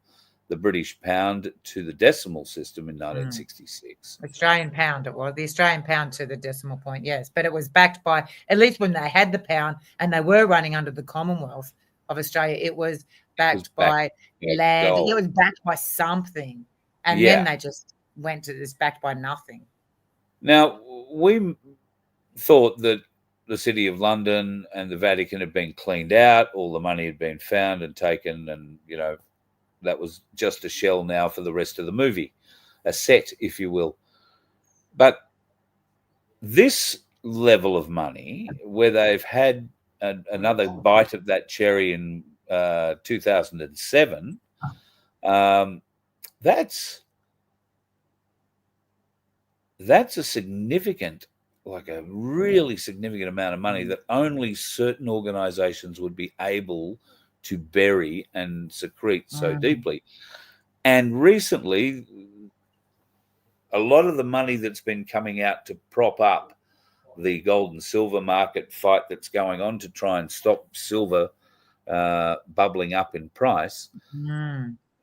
Speaker 3: the British pound to the decimal system in 1966.
Speaker 1: Australian pound, it was. The Australian pound to the decimal point, yes. But it was backed by, at least when they had the pound and they were running under the Commonwealth of Australia, it was backed by land. Gold. It was backed by something. And then they just went to this backed by nothing. Now,
Speaker 3: we thought that the City of London and the Vatican had been cleaned out, all the money had been found and taken, and, that was just a shell now for the rest of the movie, a set, if you will. But this level of money, where they've had another bite of that cherry in 2007, that's a significant, like a really significant amount of money that only certain organizations would be able to bury and secrete so deeply. And recently, a lot of the money that's been coming out to prop up the gold and silver market fight that's going on to try and stop silver bubbling up in price,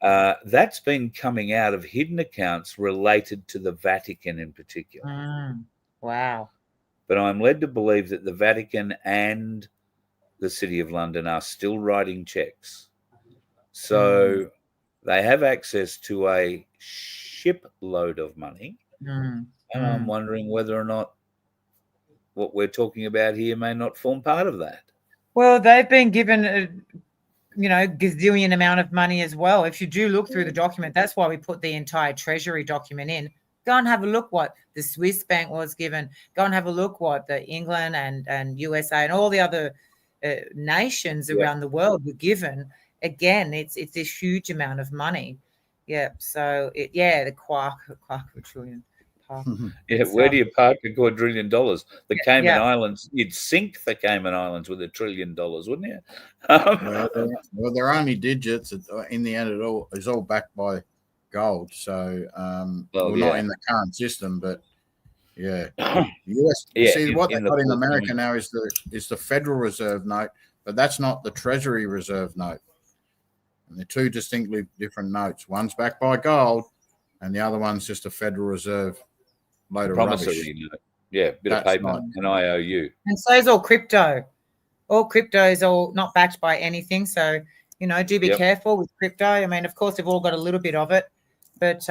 Speaker 3: that's been coming out of hidden accounts related to the Vatican in particular.
Speaker 1: Wow.
Speaker 3: But I'm led to believe that the Vatican and the City of London are still writing checks. So they have access to a shipload of money. And I'm wondering whether or not what we're talking about here may not form part of that.
Speaker 1: Well, they've been given a gazillion amount of money as well. If you do look through the document, that's why we put the entire Treasury document in. Go and have a look what the Swiss bank was given. Go and have a look what the England and USA and all the other nations around the world were given. Again, it's this huge amount of money. Yeah. So the quadrillion.
Speaker 3: Where do you park a $250 billion? The Cayman Islands, you'd sink the Cayman Islands with $1 trillion, wouldn't you?
Speaker 4: Well, they're only digits. In the end, it's all backed by gold. So, not in the current system, but US. See what they got in America now is the Federal Reserve note, but that's not the Treasury Reserve note. And they're two distinctly different notes. One's backed by gold, and the other one's just a Federal Reserve load of rubbish.
Speaker 3: Note. Yeah, bit of paper, an IOU.
Speaker 1: And so is all crypto. All crypto is all not backed by anything. So, do be careful with crypto. I mean, of course, they've all got a little bit of it, but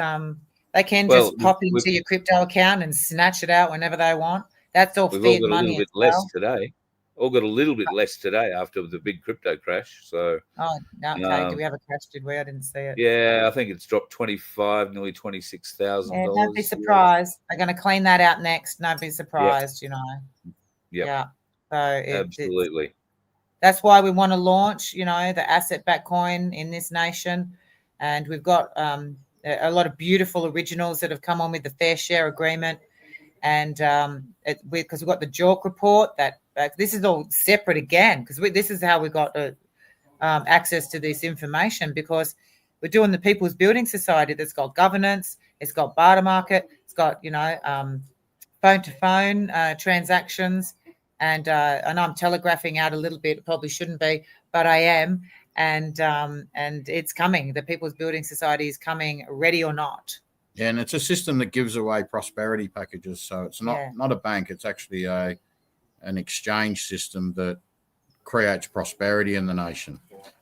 Speaker 1: they can just pop into your crypto account and snatch it out whenever they want. That's all fiat money.
Speaker 3: We've all got a little bit less today. All got a little bit less today after the big crypto crash. So,
Speaker 1: did we have a crash? Did we? I didn't see it.
Speaker 3: Yeah, I think it's dropped 25, nearly $26,000.
Speaker 1: Don't be surprised. They're going to clean that out next. Don't be surprised.
Speaker 3: Yeah.
Speaker 1: So
Speaker 3: absolutely.
Speaker 1: That's why we want to launch, the asset-backed coin in this nation, and we've got a lot of beautiful originals that have come on with the fair share agreement, and because we've got the JORC report that this is all separate again, because this is how we got access to this information, because we're doing the People's Building Society that's got governance, it's got barter market, it's got, phone-to-phone transactions, and I'm telegraphing out a little bit. Probably shouldn't be, but I am, and it's coming. The People's Building Society is coming, ready or not.
Speaker 4: Yeah, and it's a system that gives away prosperity packages. So it's not a bank. It's actually an exchange system that creates prosperity in the nation.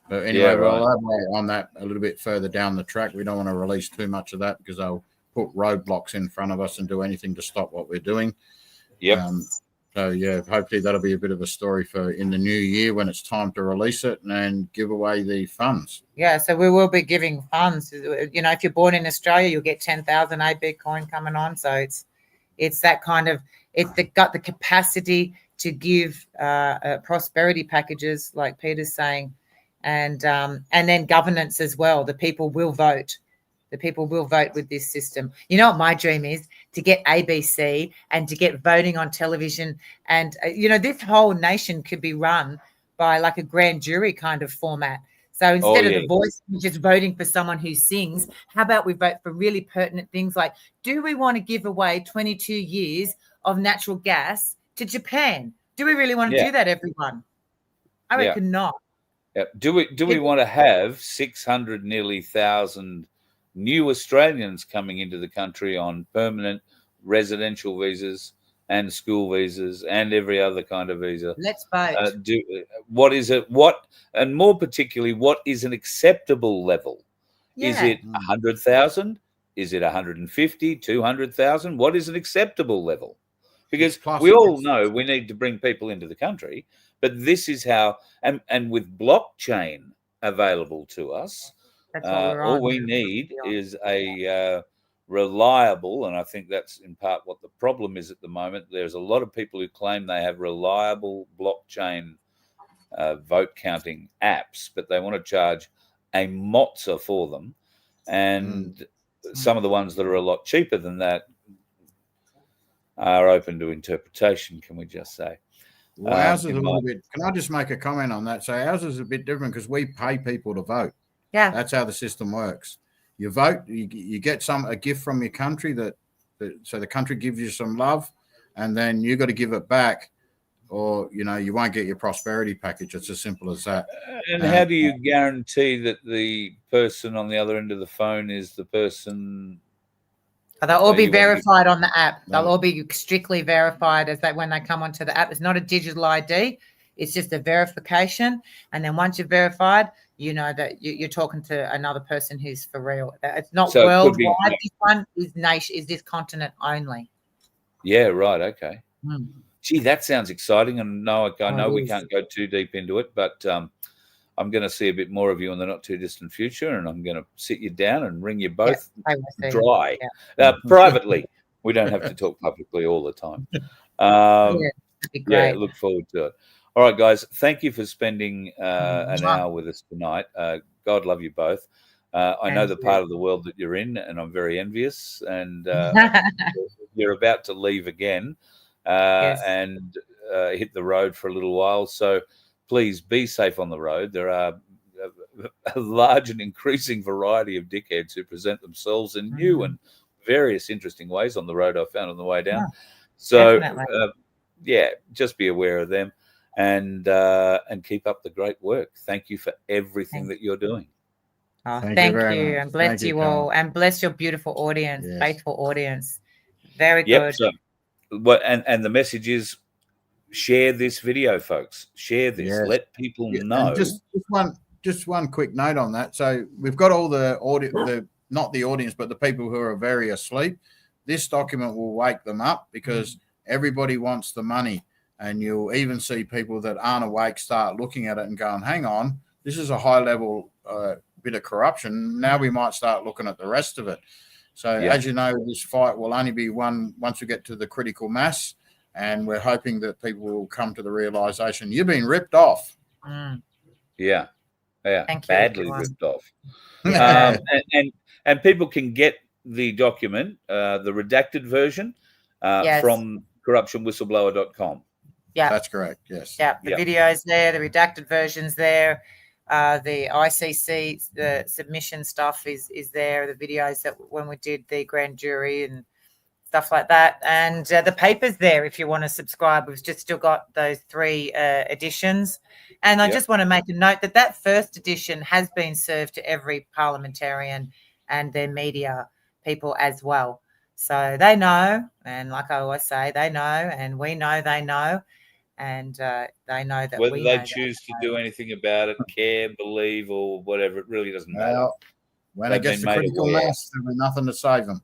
Speaker 4: But anyway, we'll elaborate on that a little bit further down the track. We don't want to release too much of that because they'll put roadblocks in front of us and do anything to stop what we're doing.
Speaker 3: Yep.
Speaker 4: So, yeah, hopefully that'll be a bit of a story for in the new year when it's time to release it and give away the funds.
Speaker 1: Yeah, so we will be giving funds. If you're born in Australia, you'll get 10,000 A Bitcoin coming on. So it's that kind of – it's got the capacity to give prosperity packages, like Peter's saying, and then governance as well. The people will vote. The people will vote with this system. You know what my dream is? To get ABC and to get voting on television. And, this whole nation could be run by like a grand jury kind of format. So instead of the voice just voting for someone who sings, how about we vote for really pertinent things like, do we want to give away 22 years of natural gas to Japan? Do we really want to do that, everyone? I reckon not.
Speaker 3: Yeah. Do we want to have 600 nearly 1,000 new Australians coming into the country on permanent residential visas and school visas and every other kind of visa?
Speaker 1: Let's vote.
Speaker 3: What is it? And more particularly, what is an acceptable level? Yeah. Is it 100,000? Is it 150, 200,000? What is an acceptable level? Because we all know we need to bring people into the country, but this is how, and with blockchain available to us, all we need is a reliable, and I think that's in part what the problem is at the moment. There's a lot of people who claim they have reliable blockchain vote counting apps, but they want to charge a mozza for them. And some of the ones that are a lot cheaper than that are open to interpretation, can we just say?
Speaker 4: Well, ours is a little bit. Can I just make a comment on that? So ours is a bit different because we pay people to vote.
Speaker 1: Yeah,
Speaker 4: that's how the system works. You vote, you get a gift from your country so the country gives you some love, and then you got to give it back, or you won't get your prosperity package. It's as simple as that.
Speaker 3: And how do you guarantee that the person on the other end of the phone is the person?
Speaker 1: They'll all be verified on the app. They'll all be strictly verified when they come onto the app. It's not a digital ID. It's just a verification. And then once you're verified, you know that you're talking to another person who's for real. It's not worldwide. This one is this continent only.
Speaker 3: Yeah, right. Okay. Gee, that sounds exciting. And no, I know we can't go too deep into it, but I'm going to see a bit more of you in the not too distant future, and I'm going to sit you down and wring you both dry. Privately. We don't have to talk publicly all the time. Look forward to it. All right, guys, thank you for spending an hour with us tonight. God love you both. I know the part of the world that you're in, and I'm very envious. And you're about to leave again and hit the road for a little while. So please be safe on the road. There are a large and increasing variety of dickheads who present themselves in new and various interesting ways on the road I found on the way down. So, just be aware of them. And keep up the great work. Thank you for everything that you're doing.
Speaker 1: Thank you, and bless you all, and bless your beautiful audience, faithful audience. Very good.
Speaker 3: So, and the message is, share this video, folks. Share this. Yes. Let people know.
Speaker 4: And just one quick note on that. So we've got all the audio, not the audience, but the people who are very asleep. This document will wake them up because everybody wants the money. And you'll even see people that aren't awake start looking at it and going, hang on, this is a high-level bit of corruption. Now we might start looking at the rest of it. So, as you know, this fight will only be won once we get to the critical mass, and we're hoping that people will come to the realisation you've been ripped off.
Speaker 3: Yeah. Badly ripped off. And people can get the document, the redacted version, from corruptionwhistleblower.com.
Speaker 1: Yeah,
Speaker 4: that's correct. Yes.
Speaker 1: Yeah, the video's there, the redacted version's there. The ICC, the submission stuff is there. The videos that when we did the grand jury and stuff like that, and the paper's there if you want to subscribe. We've just still got those 3 editions, and I just want to make a note that first edition has been served to every parliamentarian and their media people as well, so they know. And like I always say, they know, and we know they know, and they know that
Speaker 3: whether
Speaker 1: we
Speaker 3: they
Speaker 1: know
Speaker 3: choose to do anything about it, care, believe, or whatever, it really doesn't matter.
Speaker 4: Well, when it gets to critical mass, there'll be nothing to save them.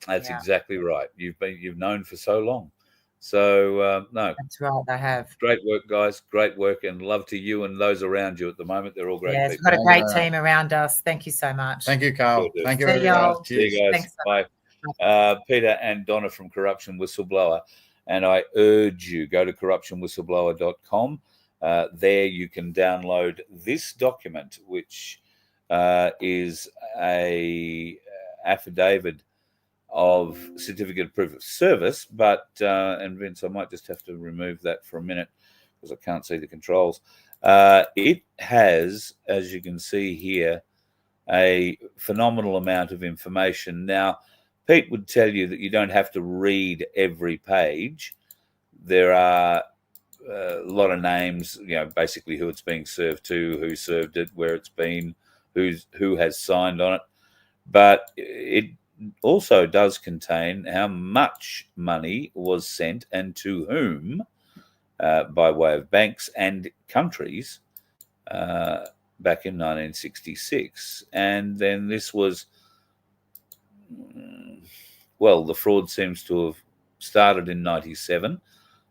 Speaker 3: That's exactly right. You've known for so long. So no,
Speaker 1: that's right. They have
Speaker 3: great work, guys. Great work, and love to you and those around you at the moment. They're all great people.
Speaker 1: We've got a great team around us. Thank you so much.
Speaker 4: Thank you, Carl. Thank you,
Speaker 1: y'all.
Speaker 3: See you guys. Bye. Peter and Donna from Corruption Whistleblower, and I urge you, go to corruptionwhistleblower.com. There you can download this document, which is a affidavit of certificate of proof of service, but and Vince, I might just have to remove that for a minute because I can't see the controls. It has, as you can see here, a phenomenal amount of information. Now, Pete would tell you that you don't have to read every page. There are a lot of names, basically who it's being served to, who served it, where it's been, who has signed on it. But it also does contain how much money was sent and to whom by way of banks and countries back in 1966. And then this was, the fraud seems to have started in 97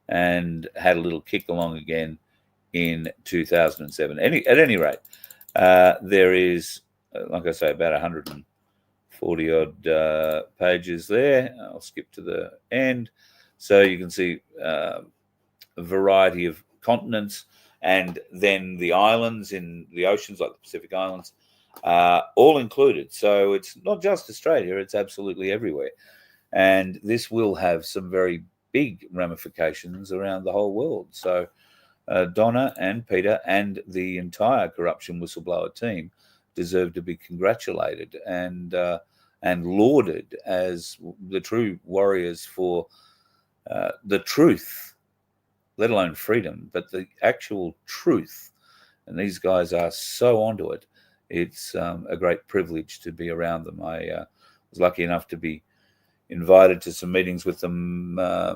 Speaker 3: and had a little kick along again in 2007. At any rate, there is, like I say, about 140 odd pages there. I'll skip to the end. So you can see a variety of continents, and then the islands in the oceans, like the Pacific Islands, all included. So it's not just Australia, it's absolutely everywhere. And this will have some very big ramifications around the whole world. So Donna and Peter and the entire Corruption Whistleblower team deserve to be congratulated and lauded as the true warriors for the truth, let alone freedom, but the actual truth. And these guys are so onto it. It's a great privilege to be around them. I was lucky enough to be invited to some meetings with them. I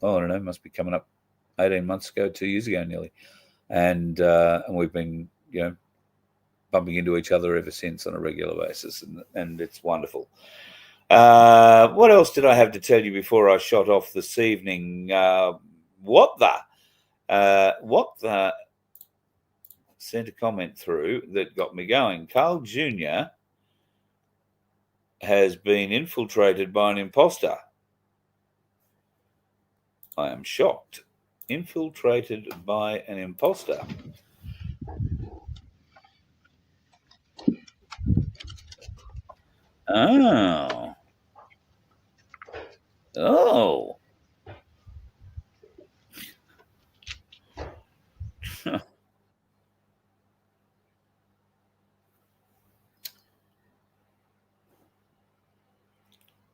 Speaker 3: don't know, must be coming up 18 months ago, 2 years ago nearly. And we've been, bumping into each other ever since on a regular basis. And it's wonderful. What else did I have to tell you before I shot off this evening? What the sent a comment through that got me going. Carl Jr. has been infiltrated by an imposter. I am shocked. Infiltrated by an imposter. Oh.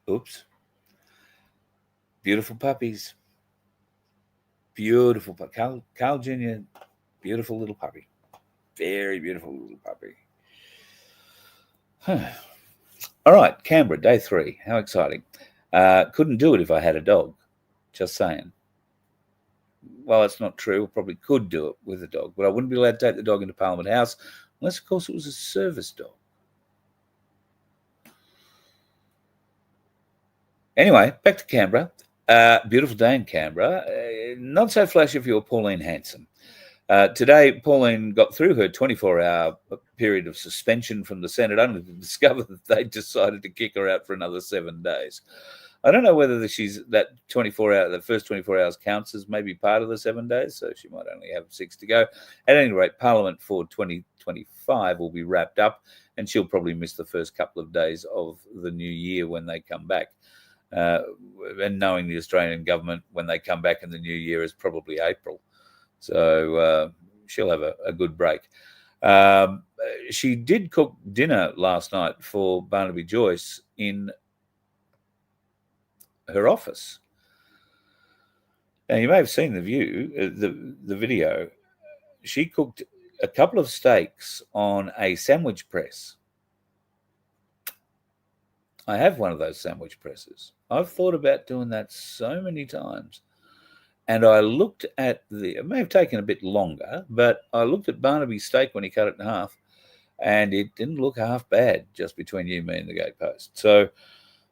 Speaker 3: Oops. Beautiful puppies. Beautiful. Carl Jr., beautiful little puppy. Very beautiful little puppy. All right, Canberra, day 3. How exciting. Couldn't do it if I had a dog. Just saying. Well, that's not true. Probably could do it with a dog, but I wouldn't be allowed to take the dog into Parliament House unless, of course, it was a service dog. Anyway, back to Canberra. Beautiful day in Canberra. Not so flashy for your Pauline Hanson. Today, Pauline got through her 24-hour period of suspension from the Senate only to discover that they decided to kick her out for another 7 days. I don't know whether that 24-hour, the first 24 hours counts as maybe part of the 7 days, so she might only have 6 to go. At any rate, Parliament for 2025 will be wrapped up, and she'll probably miss the first couple of days of the new year when they come back. And knowing the Australian government, when they come back in the new year is probably April. So she'll have a good break. She did cook dinner last night for Barnaby Joyce in her office. Now, you may have seen the video. She cooked a couple of steaks on a sandwich press. I have one of those sandwich presses. I've thought about doing that so many times. And I looked at it may have taken a bit longer, but I looked at Barnaby's steak when he cut it in half, and it didn't look half bad, just between you, me, and the gatepost. So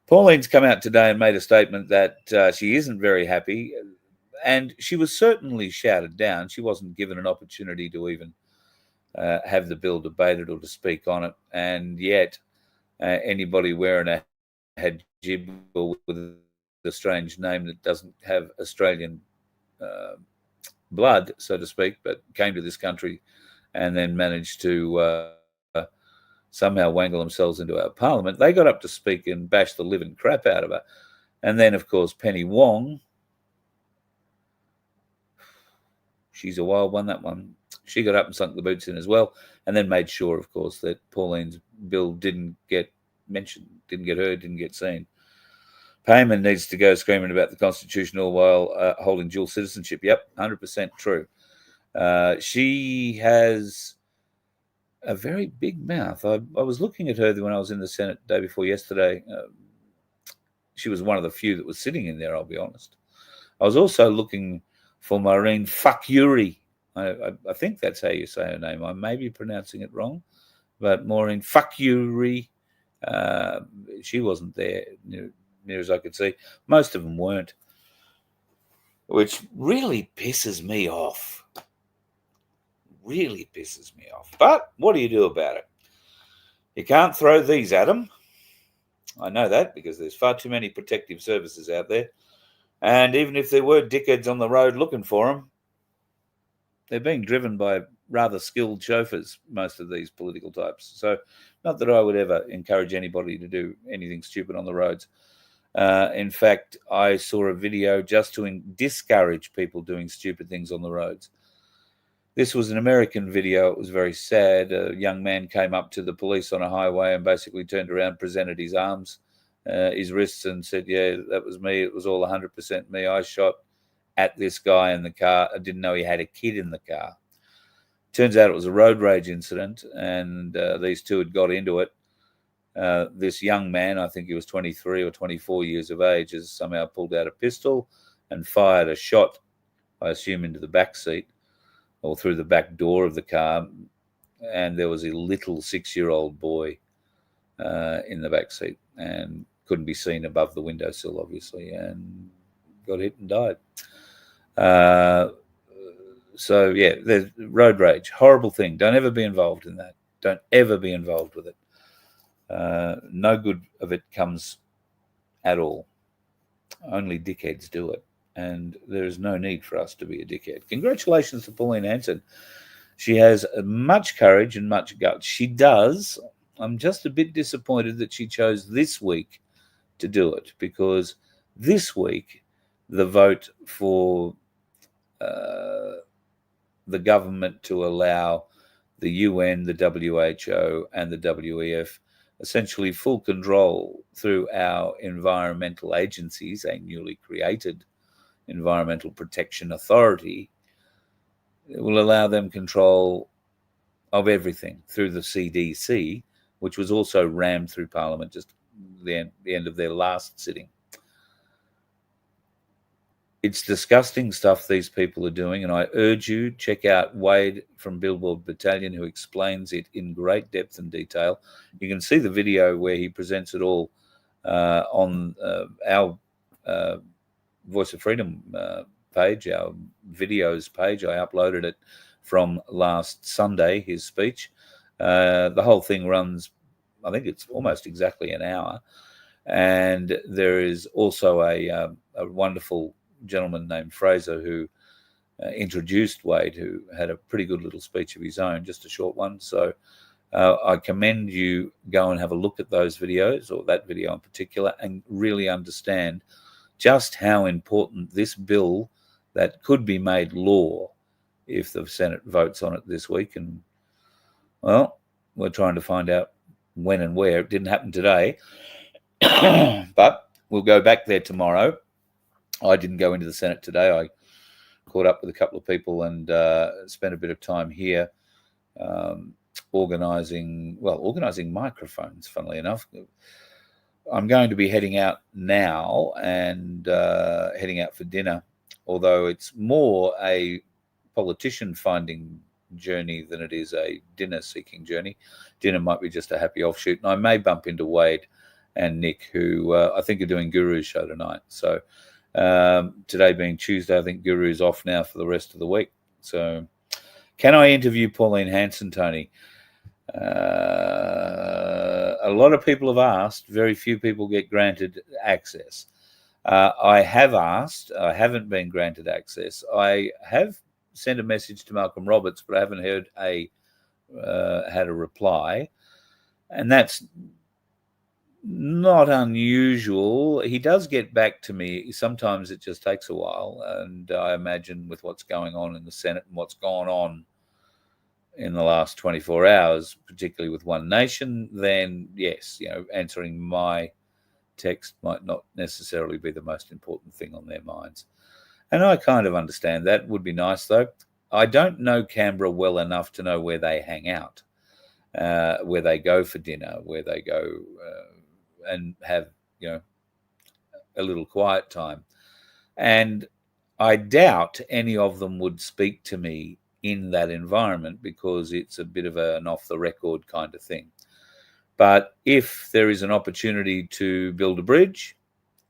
Speaker 3: Pauline's come out today and made a statement that she isn't very happy, and she was certainly shouted down. She wasn't given an opportunity to even have the bill debated or to speak on it, and yet anybody wearing a hijab or with a strange name that doesn't have Australian blood, so to speak, but came to this country and then managed to somehow wangle themselves into our parliament, they got up to speak and bash the living crap out of her. And then, of course, Penny Wong, she's a wild one, that one. She got up and sunk the boots in as well, and then made sure, of course, that Pauline's bill didn't get mentioned, didn't get heard, didn't get seen. Payman needs to go screaming about the Constitution all while holding dual citizenship. Yep, 100% true. She has a very big mouth. I was looking at her when I was in the Senate the day before yesterday. She was one of the few that was sitting in there, I'll be honest. I was also looking for Maureen Fucuri. I think that's how you say her name. I may be pronouncing it wrong, but Maureen Fucuri, she wasn't there near as I could see. Most of them weren't, which really pisses me off. Really pisses me off. But what do you do about it? You can't throw these at them. I know that because there's far too many protective services out there. And even if there were dickheads on the road looking for them, they're being driven by rather skilled chauffeurs, most of these political types. So not that I would ever encourage anybody to do anything stupid on the roads. In fact, I saw a video just to discourage people doing stupid things on the roads. This was an American video. It was very sad. A young man came up to the police on a highway and basically turned around, presented his arms, his wrists, and said, yeah, that was me. It was all 100% me. I shot at this guy in the car. I didn't know he had a kid in the car. Turns out it was a road rage incident, and these two had got into it. This young man, I think he was 23 or 24 years of age, has somehow pulled out a pistol and fired a shot, I assume, into the back seat or through the back door of the car. And there was a little 6-year-old boy in the back seat and couldn't be seen above the windowsill, obviously, and got hit and died. So, yeah, there's road rage. Horrible thing. Don't ever be involved in that. Don't ever be involved with it. No good of it comes at all. Only dickheads do it. And there is no need for us to be a dickhead. Congratulations to Pauline Hanson. She has much courage and much guts. She does. I'm just a bit disappointed that she chose this week to do it, because this week the vote for the government to allow the UN, the WHO, and the WEF essentially full control through our environmental agencies, a newly created Environmental Protection Authority, it will allow them control of everything through the CDC, which was also rammed through Parliament just the end of their last sitting. It's disgusting stuff these people are doing, and I urge you, check out Wade from Billboard Battalion, who explains it in great depth and detail. You can see the video where he presents it all on our Voice of Freedom page, our videos page. I uploaded it from last Sunday, his speech. The whole thing runs, I think it's almost exactly an hour. And there is also a wonderful gentleman named Fraser who introduced Wade, who had a pretty good little speech of his own, just a short one. So I commend you go and have a look at those videos, or that video in particular, and really understand just how important this bill that could be made law if the Senate votes on it this week, and Well, we're trying to find out when and where. It didn't happen today, but we'll go back there tomorrow. I didn't go into the Senate today. I caught up with a couple of people and spent a bit of time here organising microphones, funnily enough. I'm going to be heading out now and heading out for dinner, although it's more a politician finding journey than it is a dinner seeking journey. Dinner might be just a happy offshoot, and I may bump into Wade and Nick, who I think are doing Guru's show tonight. So today being Tuesday, I think Guru's off now for the rest of the week. So can I interview Pauline Hanson, Tony? A lot of people have asked. Very few people get granted access. I have asked. I haven't been granted access. I have sent a message to Malcolm Roberts, but I haven't heard had a reply, and that's not unusual. He does get back to me. Sometimes it just takes a while, and I imagine with what's going on in the Senate and what's gone on in the last 24 hours, particularly with One Nation, then yes, answering my text might not necessarily be the most important thing on their minds. And I kind of understand that. Would be nice, though. I don't know Canberra well enough to know where they hang out, where they go for dinner, where they go and have, a little quiet time. And I doubt any of them would speak to me in that environment because it's a bit of an off-the-record kind of thing. But if there is an opportunity to build a bridge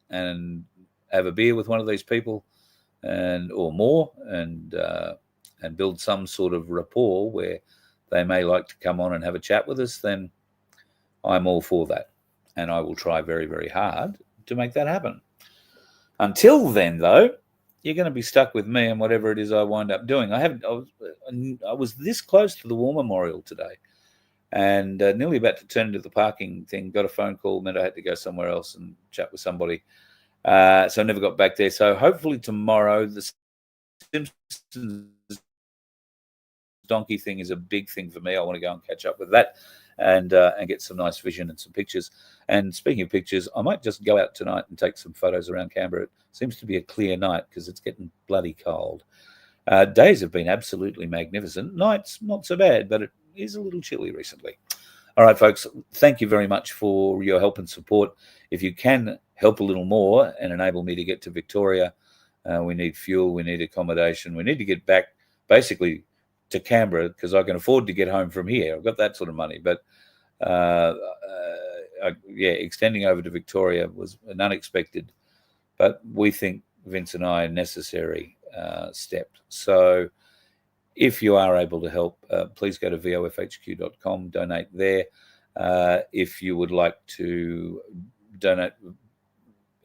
Speaker 3: and have a beer with one of these people or more and build some sort of rapport where they may like to come on and have a chat with us, then I'm all for that. And I will try very, very hard to make that happen. Until then, though, you're going to be stuck with me and whatever it is I wind up doing. I was this close to the War Memorial today and nearly about to turn into the parking thing, got a phone call, meant I had to go somewhere else and chat with somebody. So I never got back there. So hopefully tomorrow, the Simpsons donkey thing is a big thing for me. I want to go and catch up with that and get some nice vision and some pictures. And speaking of pictures, I might just go out tonight and take some photos around Canberra. It seems to be a clear night because it's getting bloody cold. Days have been absolutely magnificent. Nights, not so bad, but it is a little chilly recently. All right, folks, thank you very much for your help and support. If you can help a little more and enable me to get to Victoria, we need fuel, we need accommodation, we need to get back basically to Canberra because I can afford to get home from here. I've got that sort of money. But, extending over to Victoria was an unexpected, but we think, Vince and I, a necessary step. So if you are able to help, please go to vofhq.com, donate there. If you would like to donate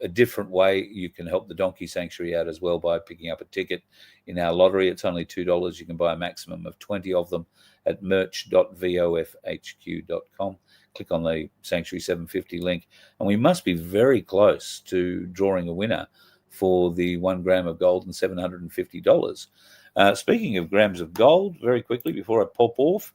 Speaker 3: a different way, you can help the Donkey Sanctuary out as well by picking up a ticket in our lottery. It's only $2. You can buy a maximum of 20 of them at merch.vofhq.com. Click on the Sanctuary 750 link. And we must be very close to drawing a winner for the 1 gram of gold and $750. Speaking of grams of gold, very quickly before I pop off,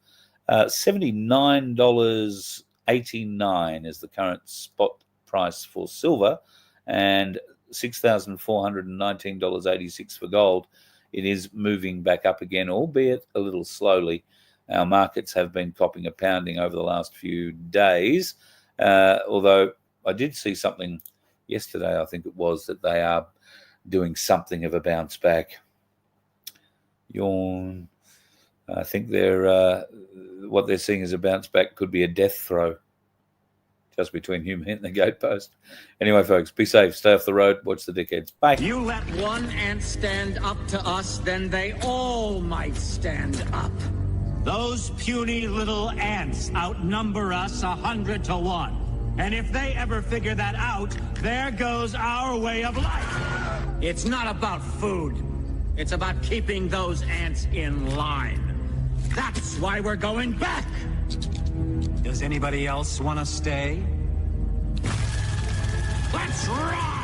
Speaker 3: $79.89 is the current spot price for silver and $6,419.86 for gold. It is moving back up again, albeit a little slowly. Our markets have been copping a pounding over the last few days, although I did see something yesterday, I think it was, that they are doing something of a bounce back. Yawn. I think what they're seeing as a bounce back could be a death throw just between him and the gatepost. Anyway, folks, be safe. Stay off the road. Watch the dickheads. Bye.
Speaker 5: You let one ant stand up to us, then they all might stand up. Those puny little ants outnumber us 100 to 1. And if they ever figure that out, there goes our way of life. It's not about food. It's about keeping those ants in line. That's why we're going back. Does anybody else want to stay? Let's ride!